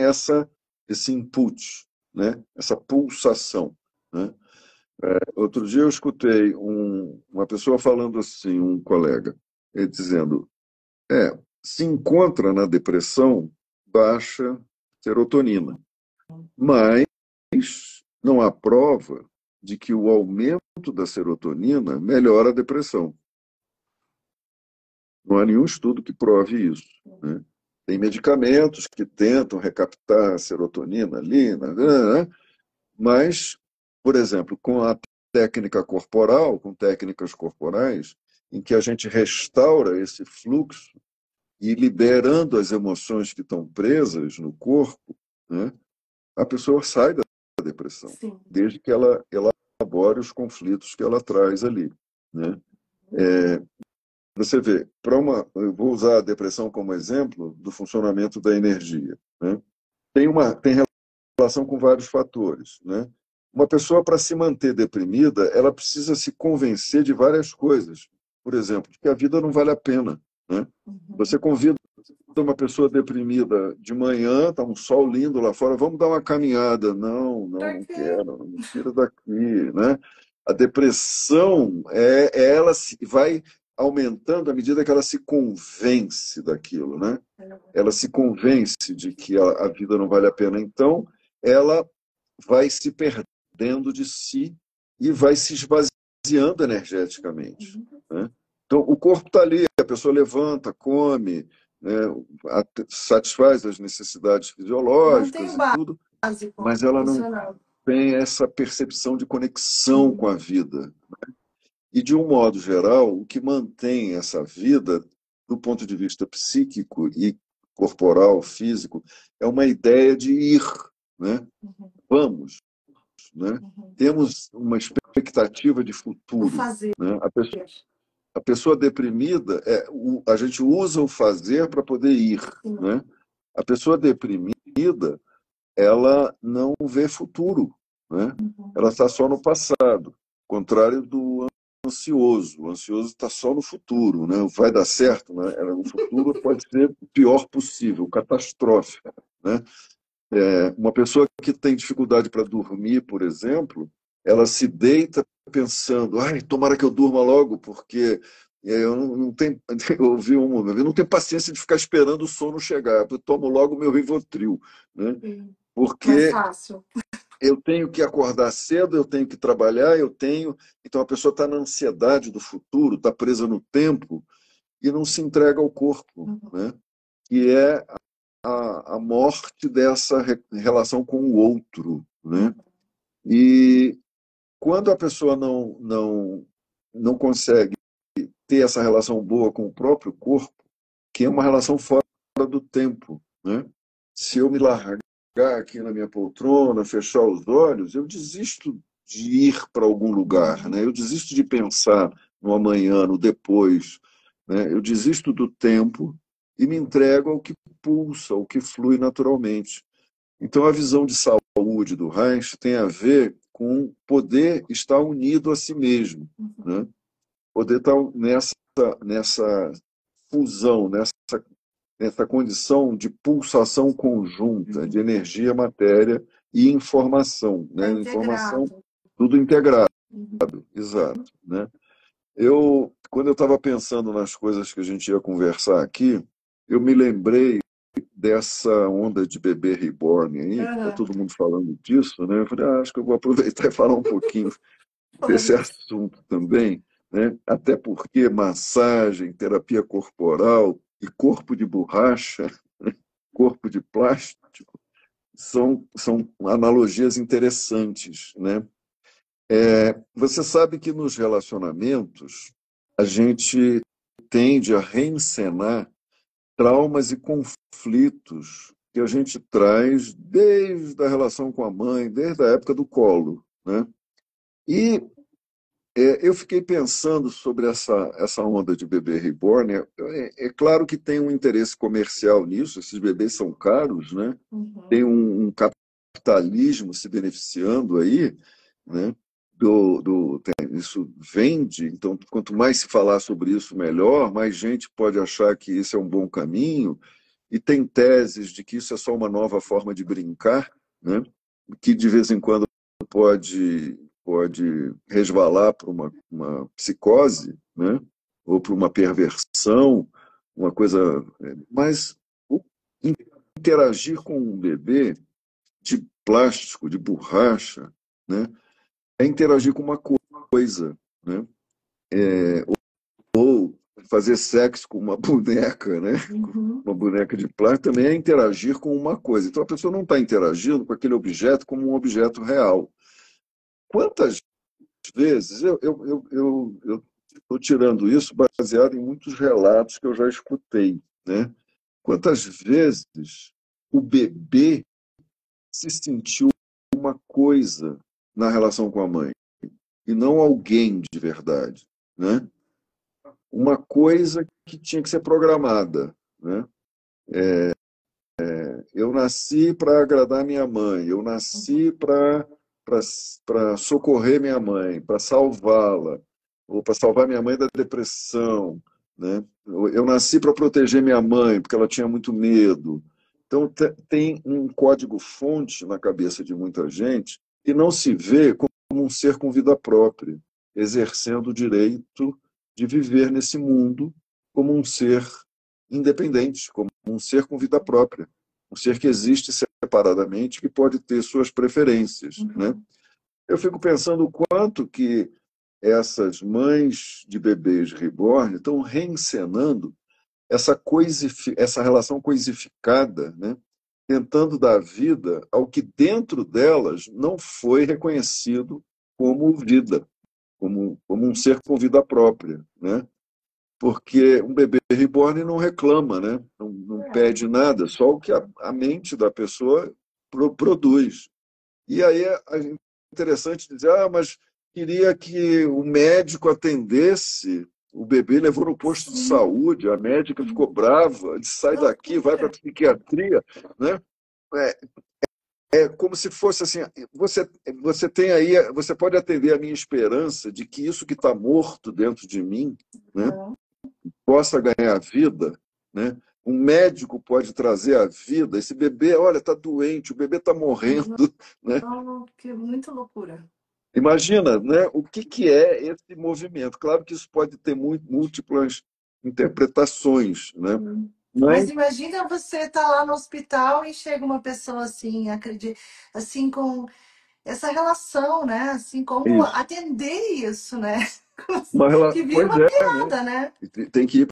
esse input, né, essa pulsação, né? Outro dia eu escutei uma pessoa falando assim, um colega, ele dizendo, se encontra na depressão baixa serotonina, mas não há prova de que o aumento da serotonina melhora a depressão. Não há nenhum estudo que prove isso, né? Tem medicamentos que tentam recaptar a serotonina ali, né? Mas, por exemplo, com a técnica corporal, com técnicas corporais, em que a gente restaura esse fluxo e liberando as emoções que estão presas no corpo, né, a pessoa sai da depressão, Sim. desde que ela elabore os conflitos que ela traz ali, né? Você vê, eu vou usar a depressão como exemplo do funcionamento da energia, né? Tem relação com vários fatores, né? Uma pessoa, para se manter deprimida, ela precisa se convencer de várias coisas. Por exemplo, que a vida não vale a pena, né? Você convida uma pessoa deprimida de manhã, está um sol lindo lá fora, vamos dar uma caminhada. Não, não, Por não quê? quero, me tira daqui, né? A depressão ela vai aumentando à medida que ela se convence daquilo, né? Ela se convence de que a vida não vale a pena. Então, ela vai se perdendo de si e vai se esvaziando energeticamente, né? Então, o corpo está ali, a pessoa levanta, come, né, satisfaz as necessidades Mantém fisiológicas o e tudo, básico mas ela não funcionando. tem essa percepção de conexão com Sim. a vida. E, de um modo geral, o que mantém essa vida, do ponto de vista psíquico e corporal, físico, é uma ideia de ir, né? Vamos, né? Temos uma expectativa de Do futuro, fazer. né? A pessoa deprimida, a gente usa o fazer para poder ir, Sim. né? A pessoa deprimida, ela não vê futuro, né? Ela está só no passado, contrário do ansioso. O ansioso está só no futuro, né? Vai dar certo, né? O futuro pode ser o pior possível, catastrófico, né? Uma pessoa que tem dificuldade para dormir, por exemplo, ela se deita pensando, ai, tomara que eu durma logo, porque eu não tenho, eu ouvi eu não tenho paciência de ficar esperando o sono chegar, eu tomo logo o meu Rivotril, né? Mais Porque fácil. eu tenho que acordar cedo, eu tenho que trabalhar, então a pessoa está na ansiedade do futuro, está presa no tempo e não se entrega ao corpo, né? Que é a morte dessa relação com o outro, né? E quando a pessoa não consegue ter essa relação boa com o próprio corpo, que é uma relação fora do tempo, né? Se eu me largar aqui na minha poltrona, fechar os olhos, eu desisto de ir para algum lugar, né? Eu desisto de pensar no amanhã, no depois, né? Eu desisto do tempo e me entrego ao que pulsa, ao que flui naturalmente. Então, a visão de saúde do Reich tem a ver com poder estar unido a si mesmo, né? Poder estar nessa fusão, nessa condição de pulsação conjunta de energia, matéria e informação, Tá né? Informação, integrado. tudo integrado. exato, né? Quando eu estava pensando nas coisas que a gente ia conversar aqui, eu me lembrei dessa onda de bebê reborn aí, que está Aham. todo mundo falando disso, né? Eu falei, acho que eu vou aproveitar e falar um pouquinho Falando desse isso. assunto também, né? Até porque massagem, terapia corporal e corpo de borracha, corpo de plástico, são analogias interessantes, né? Você sabe que nos relacionamentos a gente tende a reencenar traumas e conflitos que a gente traz desde a relação com a mãe, desde a época do colo, né? E eu fiquei pensando sobre essa onda de bebê reborn. É claro que tem um interesse comercial nisso, esses bebês são caros, né? Tem Uhum. um capitalismo se beneficiando aí, né? Isso vende, então quanto mais se falar sobre isso, melhor, mais gente pode achar que isso é um bom caminho, e tem teses de que isso é só uma nova forma de brincar, né? Que de vez em quando pode resvalar para uma psicose, né? Ou para uma perversão, uma coisa. Mas interagir com um bebê de plástico, de borracha, né? É interagir com uma coisa, né? Ou fazer sexo com uma boneca, né? Uhum. Uma boneca de plástico também é interagir com uma coisa. Então a pessoa não está interagindo com aquele objeto como um objeto real. Quantas vezes eu estou tirando isso baseado em muitos relatos que eu já escutei, né? Quantas vezes o bebê se sentiu uma coisa na relação com a mãe e não alguém de verdade, né? Uma coisa que tinha que ser programada, né? Eu nasci para agradar minha mãe, eu nasci para socorrer minha mãe, para salvá-la, ou para salvar minha mãe da depressão, né? Eu nasci para proteger minha mãe, porque ela tinha muito medo. Então, tem um código-fonte na cabeça de muita gente que não se vê como um ser com vida própria, exercendo o direito de viver nesse mundo como um ser independente, como um ser com vida própria, um ser que existe separadamente, que pode ter suas preferências, né? Uhum. Eu fico pensando o quanto que essas mães de bebês reborn estão reencenando essa relação coisificada, né? Tentando dar vida ao que dentro delas não foi reconhecido como vida, como um ser com vida própria, né? Porque um bebê reborn não reclama, né? Não É. pede nada, só o que a mente da pessoa produz. E aí é interessante dizer, mas queria que o médico atendesse. O bebê levou no posto de Sim. saúde, a médica ficou brava, disse, sai daqui, vai para a Loucura. psiquiatria, né? É, é como se fosse assim, você tem aí, você pode atender a minha esperança de que isso que está morto dentro de mim, né, Uhum. possa ganhar vida, né? Um médico pode trazer a vida. Esse bebê, olha, está doente, o bebê está morrendo, né? Oh, que muita loucura. Imagina, né? O que é esse movimento? Claro que isso pode ter múltiplas interpretações, né? Sim. Mas Mas imagina você estar lá no hospital e chega uma pessoa assim, acredito, assim, com essa relação, né? Assim, como isso, atender isso, né? Que vira pois uma é, né? piada, né? Tem que ir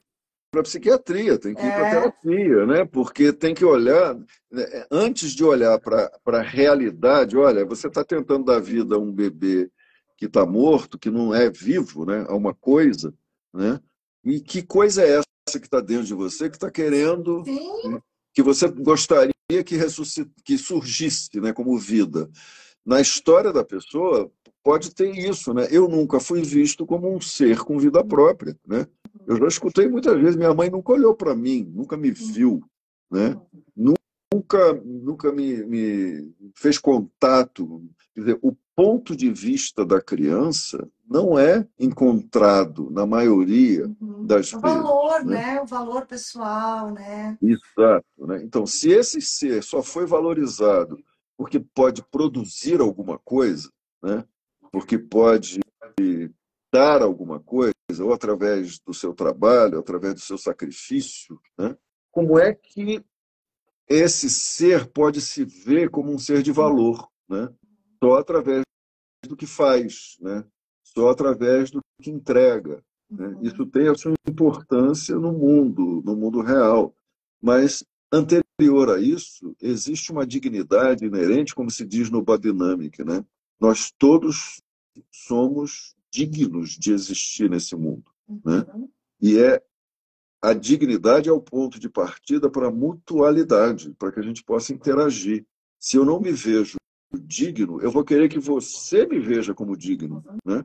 para a psiquiatria, tem que ir para a É, terapia, né? Porque tem que olhar, né, antes de olhar para a realidade, olha, você está tentando dar vida a um bebê que está morto, que não é vivo, né? A uma coisa, né? E que coisa é essa que está dentro de você que está querendo, sim, que você gostaria que surgisse, né? Como vida? Na história da pessoa, pode ter isso, né? Eu nunca fui visto como um ser com vida própria, né? Eu já escutei muitas vezes, minha mãe nunca olhou para mim, nunca me viu, né? Nunca me fez contato. Quer dizer, o ponto de vista da criança não é encontrado na maioria uhum. das O vezes, valor, né? né? O valor pessoal, né? Exato, né? Então, se esse ser só foi valorizado porque pode produzir alguma coisa, né? porque pode dar alguma coisa, ou através do seu trabalho, através do seu sacrifício, né? Como é que esse ser pode se ver como um ser de valor, né? Só através do que faz, né? Só através do que entrega, né? Isso tem a sua importância no mundo real. Mas, anterior a isso, existe uma dignidade inerente, como se diz no Bodhinamika, né? Nós todos somos dignos de existir nesse mundo, né? E a dignidade é o ponto de partida para a mutualidade, para que a gente possa interagir. Se eu não me vejo digno, eu vou querer que você me veja como digno, né?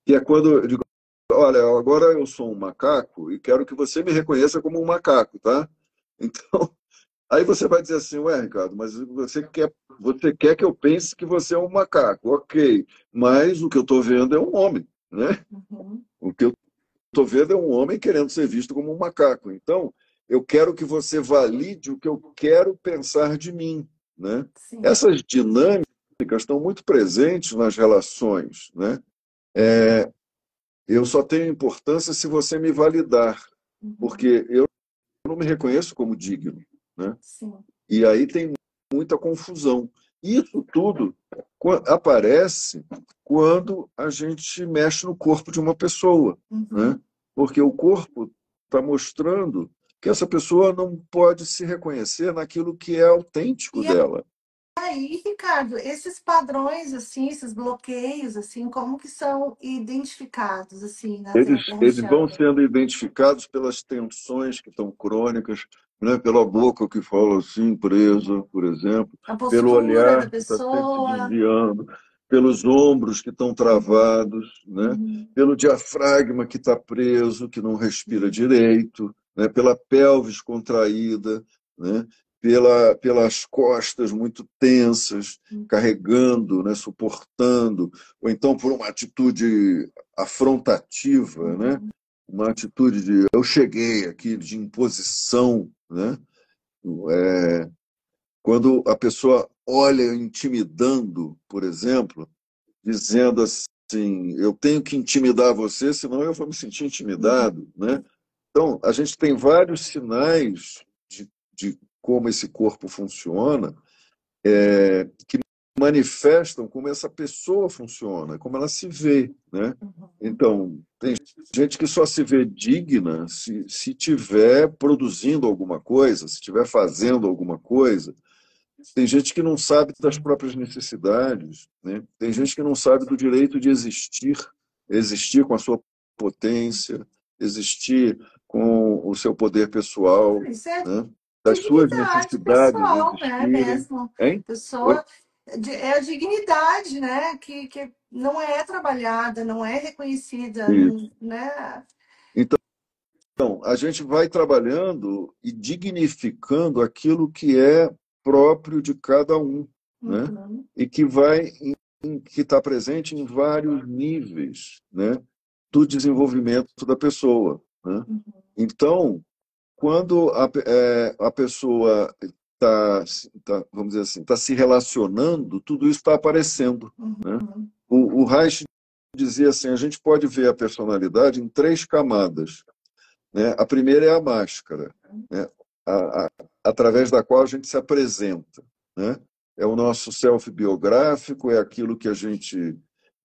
Que é quando eu digo, olha, agora eu sou um macaco e quero que você me reconheça como um macaco, tá? Então, aí você vai dizer assim, ué, Ricardo, mas você quer que eu pense que você é um macaco, ok, mas o que eu estou vendo é um homem, né? O que eu estou vendo é um homem querendo ser visto como um macaco. Então, eu quero que você valide o que eu quero pensar de mim, né? Sim. Essas dinâmicas estão muito presentes nas relações, né? Eu só tenho importância se você me validar, porque eu não me reconheço como digno, né? Sim. E aí tem muita confusão. Isso tudo aparece quando a gente mexe no corpo de uma pessoa, né? Porque o corpo está mostrando que essa pessoa não pode se reconhecer naquilo que é autêntico E dela. aí, Ricardo, esses padrões, assim, esses bloqueios, assim, como que são identificados, assim, na Eles vão religião? sendo identificados pelas tensões que estão crônicas, né? Pela boca que fala assim, presa, por exemplo, A pelo postura da olhar que está sempre se pessoa. desviando, pelos ombros que estão travados, né? Uhum. Pelo diafragma que está preso, que não respira direito, né? Pela pelvis contraída, né? Pelas costas muito tensas, carregando, né? Suportando, ou então por uma atitude afrontativa, né? Uma atitude de eu cheguei aqui, de imposição, né? Quando a pessoa olha intimidando, por exemplo, dizendo assim, eu tenho que intimidar você, senão eu vou me sentir intimidado, né? Então, a gente tem vários sinais de como esse corpo funciona, que manifestam como essa pessoa funciona, como ela se vê, né? Então, tem gente que só se vê digna se tiver produzindo alguma coisa, se estiver fazendo alguma coisa. Tem gente que não sabe das próprias necessidades, né? Tem gente que não sabe do direito de existir, existir com a sua potência, existir com o seu poder pessoal, Isso é né? Das suas dignidade necessidades pessoal, né, existirem. mesmo. Hein? Oi? Pessoa, é a dignidade, né, que não é trabalhada, não é reconhecida, Isso. não, né? Então, a gente vai trabalhando e dignificando aquilo que é próprio de cada um, né? Uhum, E que está presente em vários níveis, né? Do desenvolvimento da pessoa, né? Então, quando a pessoa vamos dizer assim, está se relacionando, tudo isso está aparecendo, né? uhum, O Reich dizia assim, a gente pode ver a personalidade em três camadas, né? A primeira é a máscara, né? Através da qual a gente se apresenta, né? É o nosso self biográfico, é aquilo que a gente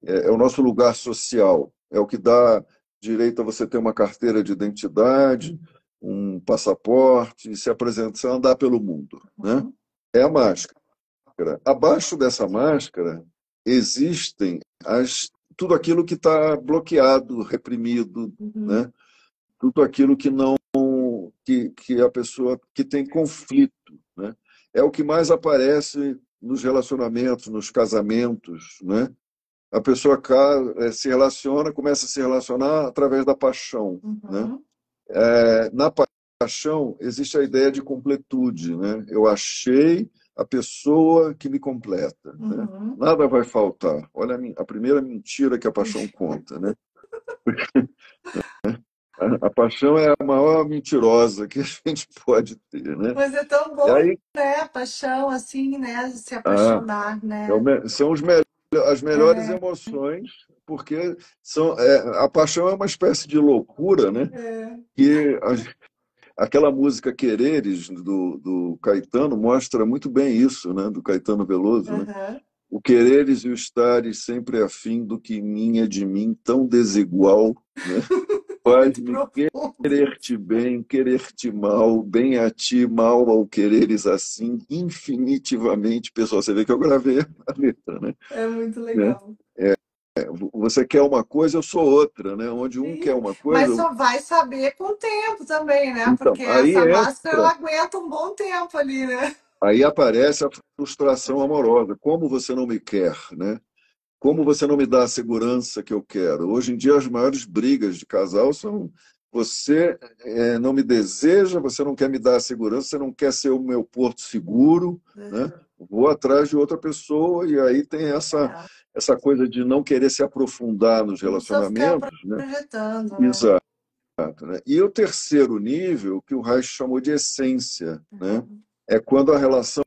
é o nosso lugar social, é o que dá direito a você ter uma carteira de identidade, um passaporte e se apresentar, se andar pelo mundo, né? uhum, É a máscara. Abaixo dessa máscara existem tudo aquilo que está bloqueado, reprimido, uhum, né? Tudo aquilo que não que a pessoa que tem conflito, né? É o que mais aparece nos relacionamentos, nos casamentos, né? A pessoa se relaciona, começa a se relacionar através da paixão, né? uhum, Na paixão existe a ideia de completude, né? Eu achei a pessoa que me completa, né? uhum. Nada vai faltar. Olha a primeira mentira que a paixão conta, né? A paixão é a maior mentirosa que a gente pode ter, né? Mas é tão E bom, aí né? A paixão, assim, né? Se ah, apaixonar, né? são os melhores as melhores É, emoções, porque a paixão é uma espécie de loucura, né? é, Que aquela música Quereres, do Caetano, mostra muito bem isso, né? Do Caetano Veloso, né? aham. O quereres e o estares sempre afim do que mim é de mim, tão desigual, né? Muito Faz-me profundo querer-te isso. bem, querer-te mal, bem a ti, mal ao quereres assim, infinitivamente, pessoal. Você vê que eu gravei a letra, né? É muito Né? legal. Você quer uma coisa, eu sou outra, né? Onde um quer Sim, uma mas coisa. só vai saber com o tempo também, né? Então, Porque aí essa máscara ela entra, aguenta um bom tempo ali, né? aí aparece a frustração amorosa. Como você não me quer, né? Como você não me dá a segurança que eu quero? Hoje em dia, as maiores brigas de casal são: você não me deseja, você não quer me dar a segurança, você não quer ser o meu porto seguro, né? Uhum. Vou atrás de outra pessoa, e aí tem É, essa coisa de não querer se aprofundar nos não precisa ficar relacionamentos, né? projetando, né? Exato, né? E o terceiro nível, que o Reich chamou de essência, né? Uhum. É quando a relação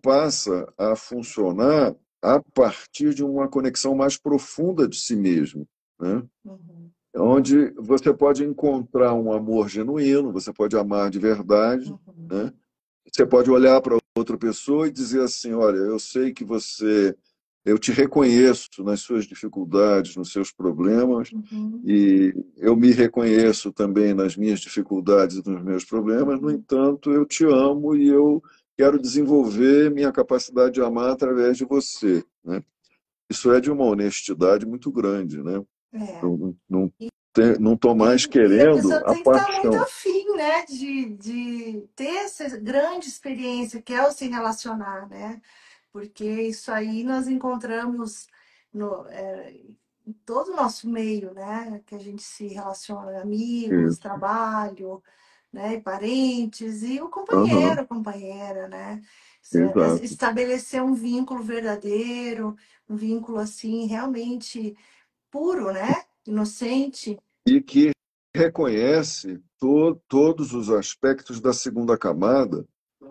passa a funcionar a partir de uma conexão mais profunda de si mesmo, né? Uhum. Onde você pode encontrar um amor genuíno, você pode amar de verdade, Uhum. né? Você pode olhar para outra pessoa e dizer assim: olha, eu sei que eu te reconheço nas suas dificuldades, nos seus problemas, Uhum. e eu me reconheço também nas minhas dificuldades e nos meus problemas. No Uhum. entanto, eu te amo e eu quero desenvolver minha capacidade de amar através de você, né? Isso é de uma honestidade muito grande, né? É. Não estou mais E a querendo pessoa a tem que estar muito paixão. afim, né, de ter essa grande experiência que é o se relacionar, né? Porque isso aí nós encontramos em todo o nosso meio, né? Que a gente se relaciona, amigos, Isso. trabalho, né? E parentes, e o Aham, companheiro, companheira, né? exato. Estabelecer um vínculo verdadeiro, um vínculo assim, realmente puro, né? Inocente. E que reconhece todos os aspectos da segunda camada,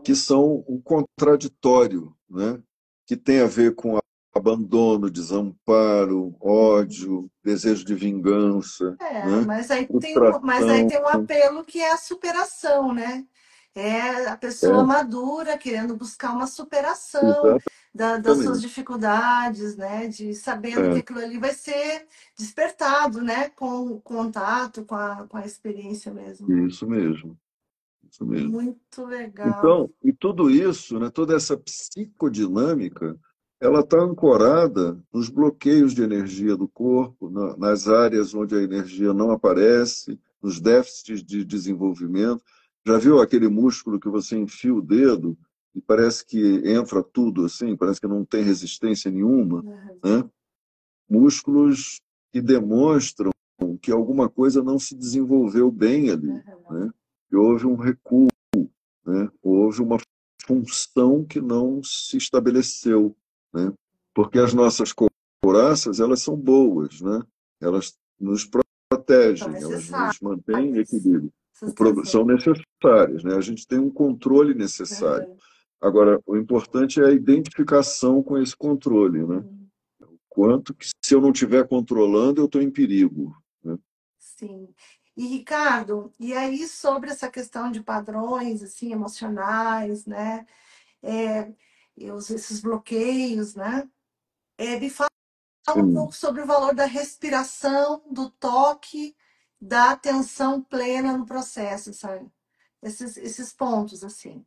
que são o contraditório, né? Que tem a ver com abandono, desamparo, ódio, desejo de vingança, É, né? mas aí Frustração. tem um apelo que é a superação, né? É a pessoa É, madura querendo buscar uma superação das suas exatamente. dificuldades, né? De sabendo que É, aquilo ali vai ser despertado, né? Com o contato, com a experiência mesmo. isso mesmo, isso mesmo. Muito legal. Então, e tudo isso, né, toda essa psicodinâmica, ela está ancorada nos bloqueios de energia do corpo, nas áreas onde a energia não aparece, nos déficits de desenvolvimento. Já viu aquele músculo que você enfia o dedo e parece que entra tudo assim, parece que não tem resistência nenhuma, Uhum, né? Músculos que demonstram que alguma coisa não se desenvolveu bem ali, uhum, né? Que houve um recuo, né? Houve uma função que não se estabeleceu, né? Porque as nossas couraças, elas são boas, né? Elas nos são protegem, elas nos mantêm em necessárias. equilíbrio. São Sustentação. necessárias, né? A gente tem um controle necessário. Uhum, Agora, o importante é a identificação com esse controle, né? uhum. Quanto que se eu não estiver controlando, eu estou em perigo, né? Sim. E Ricardo, e aí sobre essa questão de padrões assim emocionais, né? É, esses bloqueios, né? Me fala um Sim. pouco sobre o valor da respiração, do toque, da atenção plena no processo, sabe? Esses pontos assim.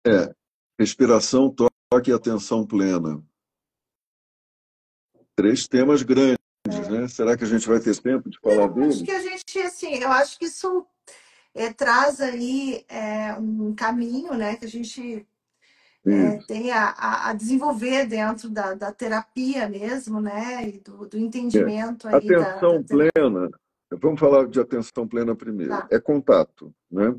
É, respiração, toque e atenção plena. Três temas grandes, né? Será que a gente vai ter tempo de falar Não, acho deles? que a gente assim, eu acho que isso traz aí um caminho, né? Que a gente Isso. tem a desenvolver dentro da terapia mesmo, né? E do É. entendimento aí da Atenção terapia. plena, vamos falar de atenção plena primeiro. Tá, É contato, né?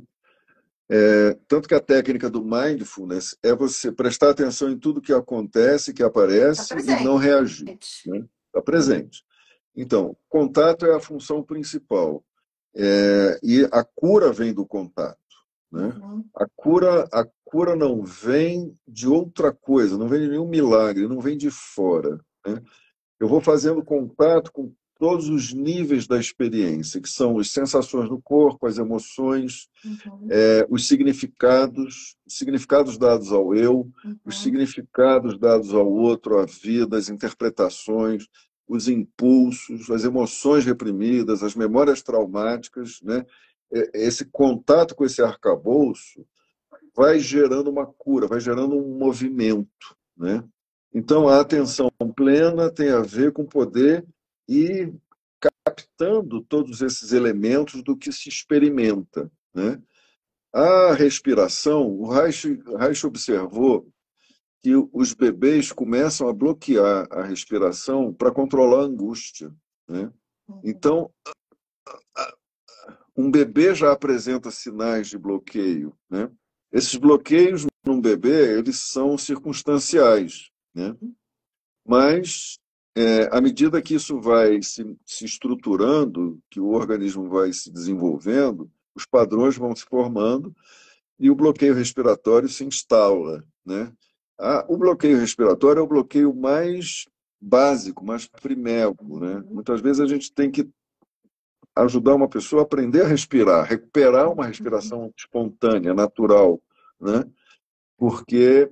Tanto que a técnica do mindfulness é você prestar atenção em tudo que acontece, que tá aparece e presente. não reagir, né? Está presente. Então, contato é a função principal. E a cura vem do contato, né? A cura não vem de outra coisa, não vem de nenhum milagre, não vem de fora, né? Eu vou fazendo contato com todos os níveis da experiência, que são as sensações do corpo, as emoções, os significados dados ao eu, os significados dados ao outro, à vida, as interpretações, os impulsos, as emoções reprimidas, as memórias traumáticas, né? Esse contato com esse arcabouço vai gerando uma cura, vai gerando um movimento, né? Então, a atenção plena tem a ver com poder ir captando todos esses elementos do que se experimenta, né? A respiração, o Reich observou que os bebês começam a bloquear a respiração para controlar a angústia, né? Então, um bebê já apresenta sinais de bloqueio, né? Esses bloqueios num bebê, eles são circunstanciais, né? Mas, à medida que isso vai se estruturando, que o organismo vai se desenvolvendo, os padrões vão se formando e o bloqueio respiratório se instala, né? O bloqueio respiratório é o bloqueio mais básico, mais primeiro, né? Muitas vezes a gente tem que ajudar uma pessoa a aprender a respirar, recuperar uma respiração espontânea, natural, né? Porque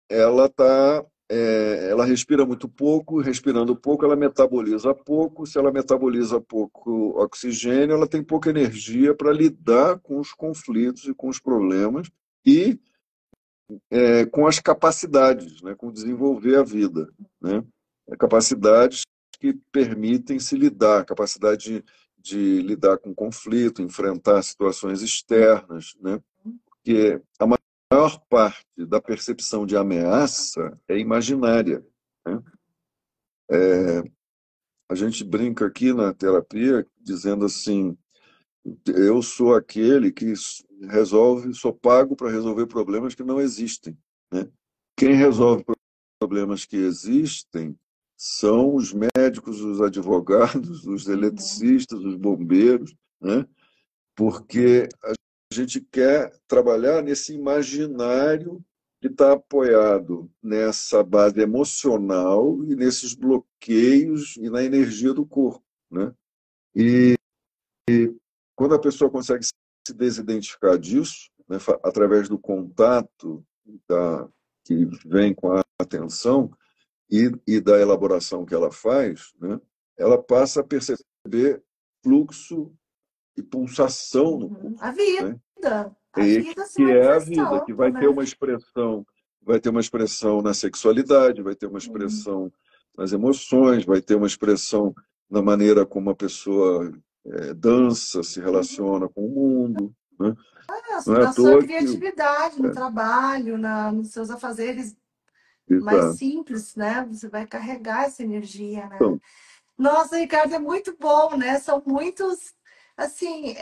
ela respira muito pouco, respirando pouco, ela metaboliza pouco. Se ela metaboliza pouco oxigênio, ela tem pouca energia para lidar com os conflitos e com os problemas e com as capacidades, né, com desenvolver a vida, né? Capacidades que permitem se lidar, capacidade de lidar com conflito, enfrentar situações externas, né? Porque a maior parte da percepção de ameaça é imaginária, né? A gente brinca aqui na terapia dizendo assim: eu sou aquele que resolve, sou pago para resolver problemas que não existem, né? Quem resolve problemas que existem são os médicos, os advogados, os eletricistas, os bombeiros, né? Porque a gente quer trabalhar nesse imaginário que está apoiado nessa base emocional e nesses bloqueios e na energia do corpo, né? E quando a pessoa consegue se desidentificar disso, né, através do contato que vem com a atenção e da elaboração que ela faz, né, ela passa a perceber fluxo e pulsação no corpo, A né? vida. É A esse vida se que é a vida, que manifestando, né? vai ter uma expressão na sexualidade, vai ter uma expressão nas emoções, vai ter uma expressão na maneira como a pessoa dança, se relaciona com o mundo, né? Não é à Na sua toa que criatividade, no trabalho, nos seus afazeres mais exato. simples, né? Você vai carregar essa energia, né? Então, Nossa, Ricardo, é muito bom, né? São muitos, assim,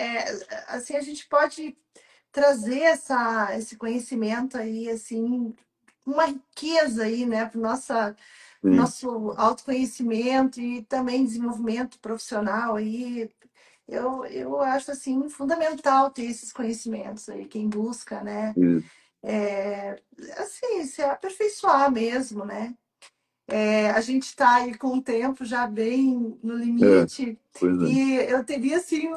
assim a gente pode trazer esse conhecimento aí, assim, uma riqueza aí, né, para o sim, nosso autoconhecimento e também desenvolvimento profissional aí. Eu acho, assim, fundamental ter esses conhecimentos aí, quem busca, né? isso. É, assim, se aperfeiçoar mesmo, né? A gente está aí com o tempo já bem no É, limite pois é. e eu teria assim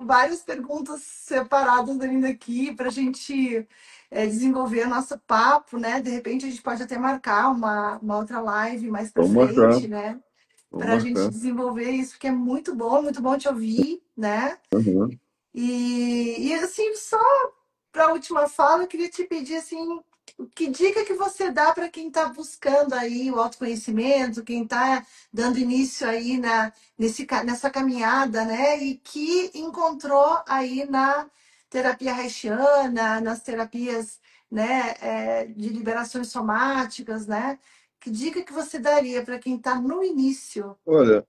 várias perguntas separadas ainda aqui para a gente desenvolver nosso papo, né? De repente a gente pode até marcar uma outra live mais para Vamos marcar, frente, né? vamos Para a gente marcar. desenvolver isso, porque é muito bom te ouvir, né? Uhum. E assim, só para a última fala, eu queria te pedir assim, que dica que você dá para quem está buscando aí o autoconhecimento, quem está dando início aí nessa caminhada, né? E que encontrou aí na terapia haitiana, nas terapias, né, de liberações somáticas, né? Que dica que você daria para quem está no início? Olha,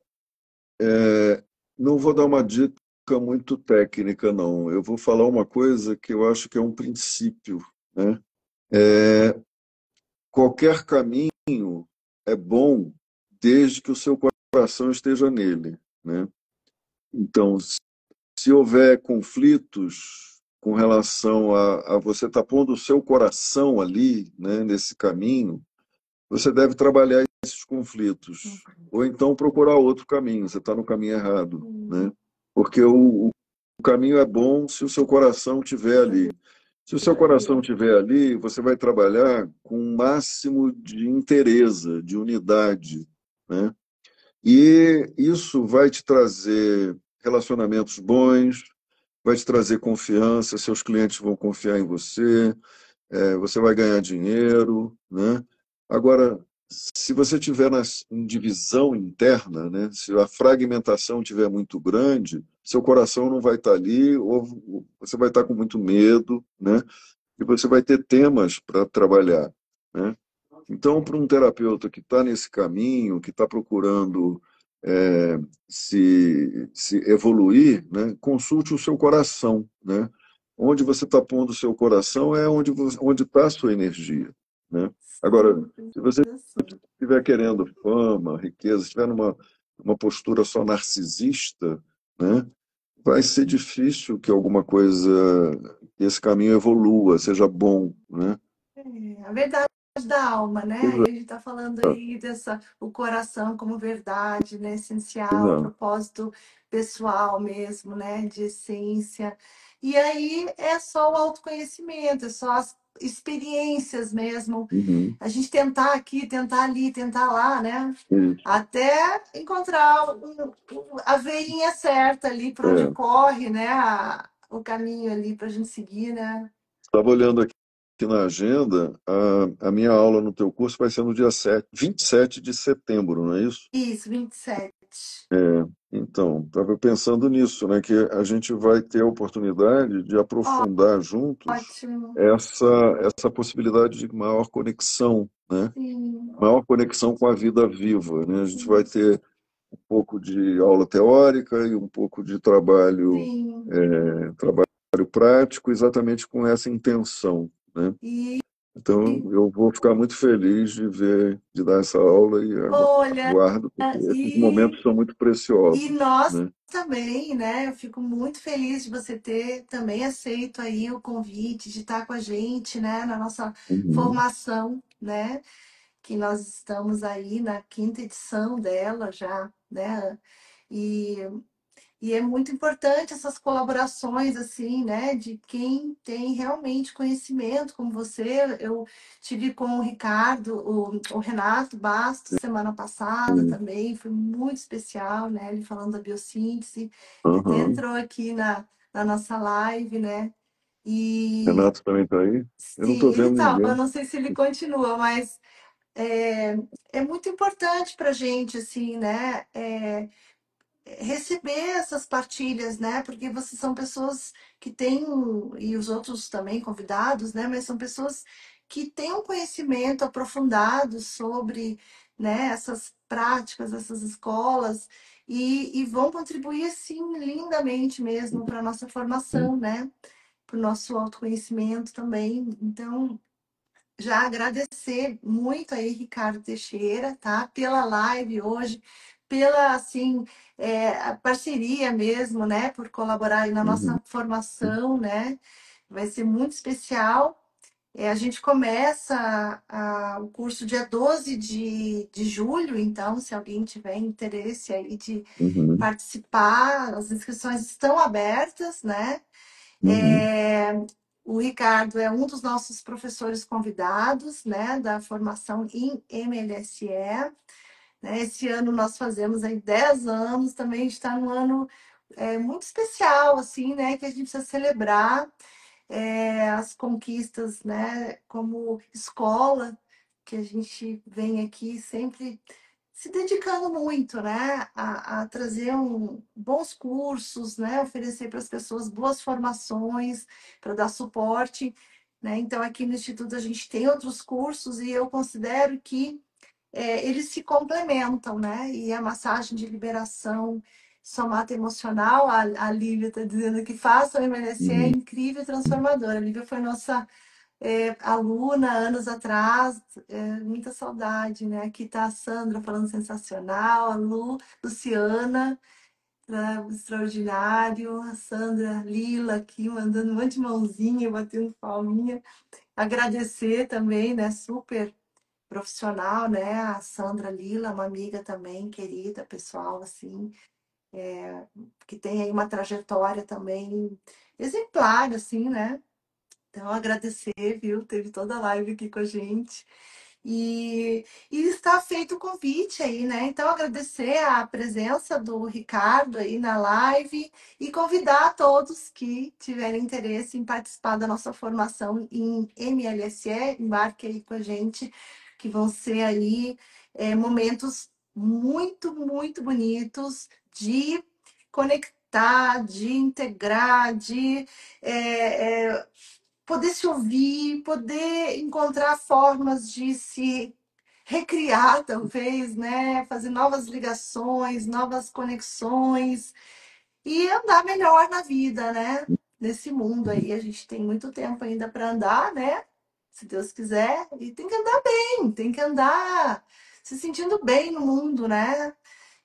não vou dar uma dica muito técnica, não. Eu vou falar uma coisa que eu acho que é um princípio, né? Qualquer caminho é bom desde que o seu coração esteja nele, né? Então, se houver conflitos, com relação a você estar pondo o seu coração ali, né, nesse caminho, você deve trabalhar esses conflitos. Ou então procurar outro caminho, você está no caminho errado, né? Porque o caminho é bom se o seu coração estiver ali. Se o seu coração estiver ali, você vai trabalhar com o máximo de inteireza, de unidade, né? E isso vai te trazer relacionamentos bons, vai te trazer confiança, seus clientes vão confiar em você, você vai ganhar dinheiro, né? Agora, se você tiver em divisão interna, né? Se a fragmentação estiver muito grande, seu coração não vai estar ali, ou você vai estar com muito medo, né? E você vai ter temas para trabalhar, né? Então, para um terapeuta que está nesse caminho, que está procurando se evoluir, né, consulte o seu coração, né? Onde você está pondo o seu coração é onde está a sua energia, né? Agora, se você estiver querendo fama, riqueza, estiver numa postura só narcisista, né, vai ser difícil que alguma coisa, que esse caminho evolua, seja bom, né? A verdade da alma, né? Aí a gente está falando aí dessa, o coração como verdade, né? Essencial, Exato. propósito pessoal mesmo, né? De essência. E aí é só o autoconhecimento, é só as experiências mesmo. Uhum. A gente tentar aqui, tentar ali, tentar lá, né? Isso. Até encontrar a veinha certa ali para onde É. corre, né? O caminho ali para a gente seguir, né? Estava olhando aqui na agenda, a minha aula no teu curso vai ser no dia 27 de setembro, não é isso? Isso, 27. Então, estava pensando nisso, né, que a gente vai ter a oportunidade de aprofundar juntos Ótimo. essa, essa possibilidade de maior conexão, né? Sim, Maior conexão com a vida viva, né? A gente vai sim, ter um pouco de aula teórica e um pouco de sim. trabalho prático, exatamente com essa intenção, né? E Então, eu vou ficar muito feliz de ver, de dar essa aula e olha, aguardo, porque esses e, momentos são muito e preciosos, nós né? também, né? Eu fico muito feliz de você ter também aceito aí o convite de estar com a gente, né? Na nossa Uhum, formação, né? Que nós estamos aí na quinta edição dela já, né? E E é muito importante essas colaborações, assim, né, de quem tem realmente conhecimento, como você. Eu tive com o Ricardo, o Renato Bastos, semana passada sim. também, foi muito especial, né, ele falando da biossíntese. Ele até Aham. entrou aqui na nossa live, né, e Renato também está aí? Eu não sim, estou ele vendo estava, eu ninguém. não sei se ele continua, mas é, é muito importante para a gente, assim, né, receber essas partilhas, né? Porque vocês são pessoas que têm, e os outros também convidados, né? Mas são pessoas que têm um conhecimento aprofundado sobre, né, essas práticas, essas escolas, e vão contribuir, assim, lindamente mesmo para a nossa formação, né? Para o nosso autoconhecimento também. Então, já agradecer muito aí, Ricardo Teixeira, tá? Pela live hoje, pela, assim, a parceria mesmo, né? Por colaborar aí na Uhum, nossa formação, né? Vai ser muito especial. A gente começa o curso dia 12 de julho, então, se alguém tiver interesse aí de uhum, participar, as inscrições estão abertas, né? uhum, É, o Ricardo é um dos nossos professores convidados, né, da formação em MLSE. Né? Esse ano nós fazemos aí 10 anos, também está num ano muito especial, assim, né, que a gente precisa celebrar as conquistas, né, como escola, que a gente vem aqui sempre se dedicando muito, né, a trazer bons cursos, né, oferecer para as pessoas boas formações, para dar suporte, né. Então, aqui no Instituto a gente tem outros cursos e eu considero que eles se complementam, né, e a massagem de liberação somata emocional, a Lívia está dizendo que faça o MLSE, é uhum, incrível e transformadora. A Lívia foi nossa aluna anos atrás, muita saudade, né? Aqui tá a Sandra falando sensacional, a Luciana, extraordinário. A Sandra Lila aqui mandando um monte de mãozinha, batendo palminha. Agradecer também, né? Super profissional, né? A Sandra Lila, uma amiga também, querida, pessoal, assim, que tem aí uma trajetória também exemplar, assim, né? Então, agradecer, viu? Teve toda a live aqui com a gente. E está feito o convite aí, né? Então, agradecer a presença do Ricardo aí na live e convidar todos que tiverem interesse em participar da nossa formação em MLSE, embarque aí com a gente, que vão ser aí momentos muito, muito bonitos de conectar, de integrar, de poder se ouvir, poder encontrar formas de se recriar, talvez, né? Fazer novas ligações, novas conexões e andar melhor na vida, né? Nesse mundo aí, a gente tem muito tempo ainda para andar, né? Se Deus quiser, e tem que andar bem, tem que andar se sentindo bem no mundo, né?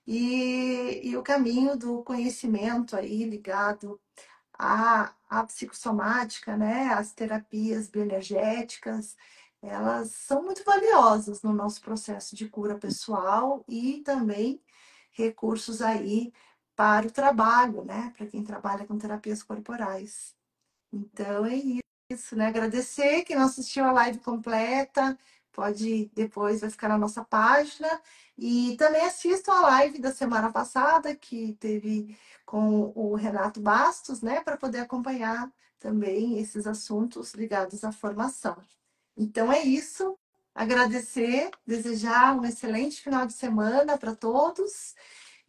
E o caminho do conhecimento aí ligado a psicossomática, né, as terapias bioenergéticas, elas são muito valiosas no nosso processo de cura pessoal e também recursos aí para o trabalho, né, para quem trabalha com terapias corporais. Então é isso, né? Agradecer quem não assistiu a live completa, pode depois vai ficar na nossa página. E também assistam a live da semana passada, que teve com o Renato Bastos, né? Para poder acompanhar também esses assuntos ligados à formação. Então é isso. Agradecer, desejar um excelente final de semana para todos.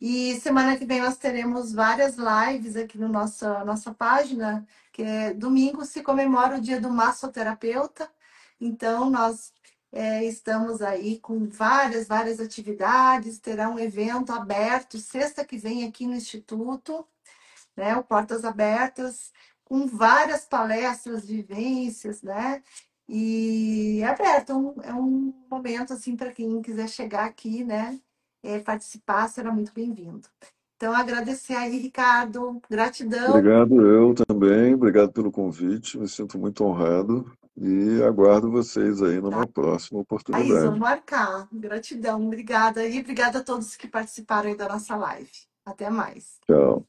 E semana que vem nós teremos várias lives aqui no nossa página, que é domingo se comemora o dia do massoterapeuta. Então, nós estamos aí com várias atividades. Terá um evento aberto sexta que vem aqui no Instituto, né? O Portas Abertas, com várias palestras, vivências, né? E é aberto, é um momento assim para quem quiser chegar aqui, né? Participar, será muito bem-vindo. Então, agradecer aí, Ricardo, gratidão. Obrigado, eu também. Obrigado pelo convite. Me sinto muito honrado e aguardo vocês aí numa próxima Aí, vamos oportunidade. marcar. Gratidão, obrigada. E obrigada a todos que participaram aí da nossa live. Até mais. Tchau.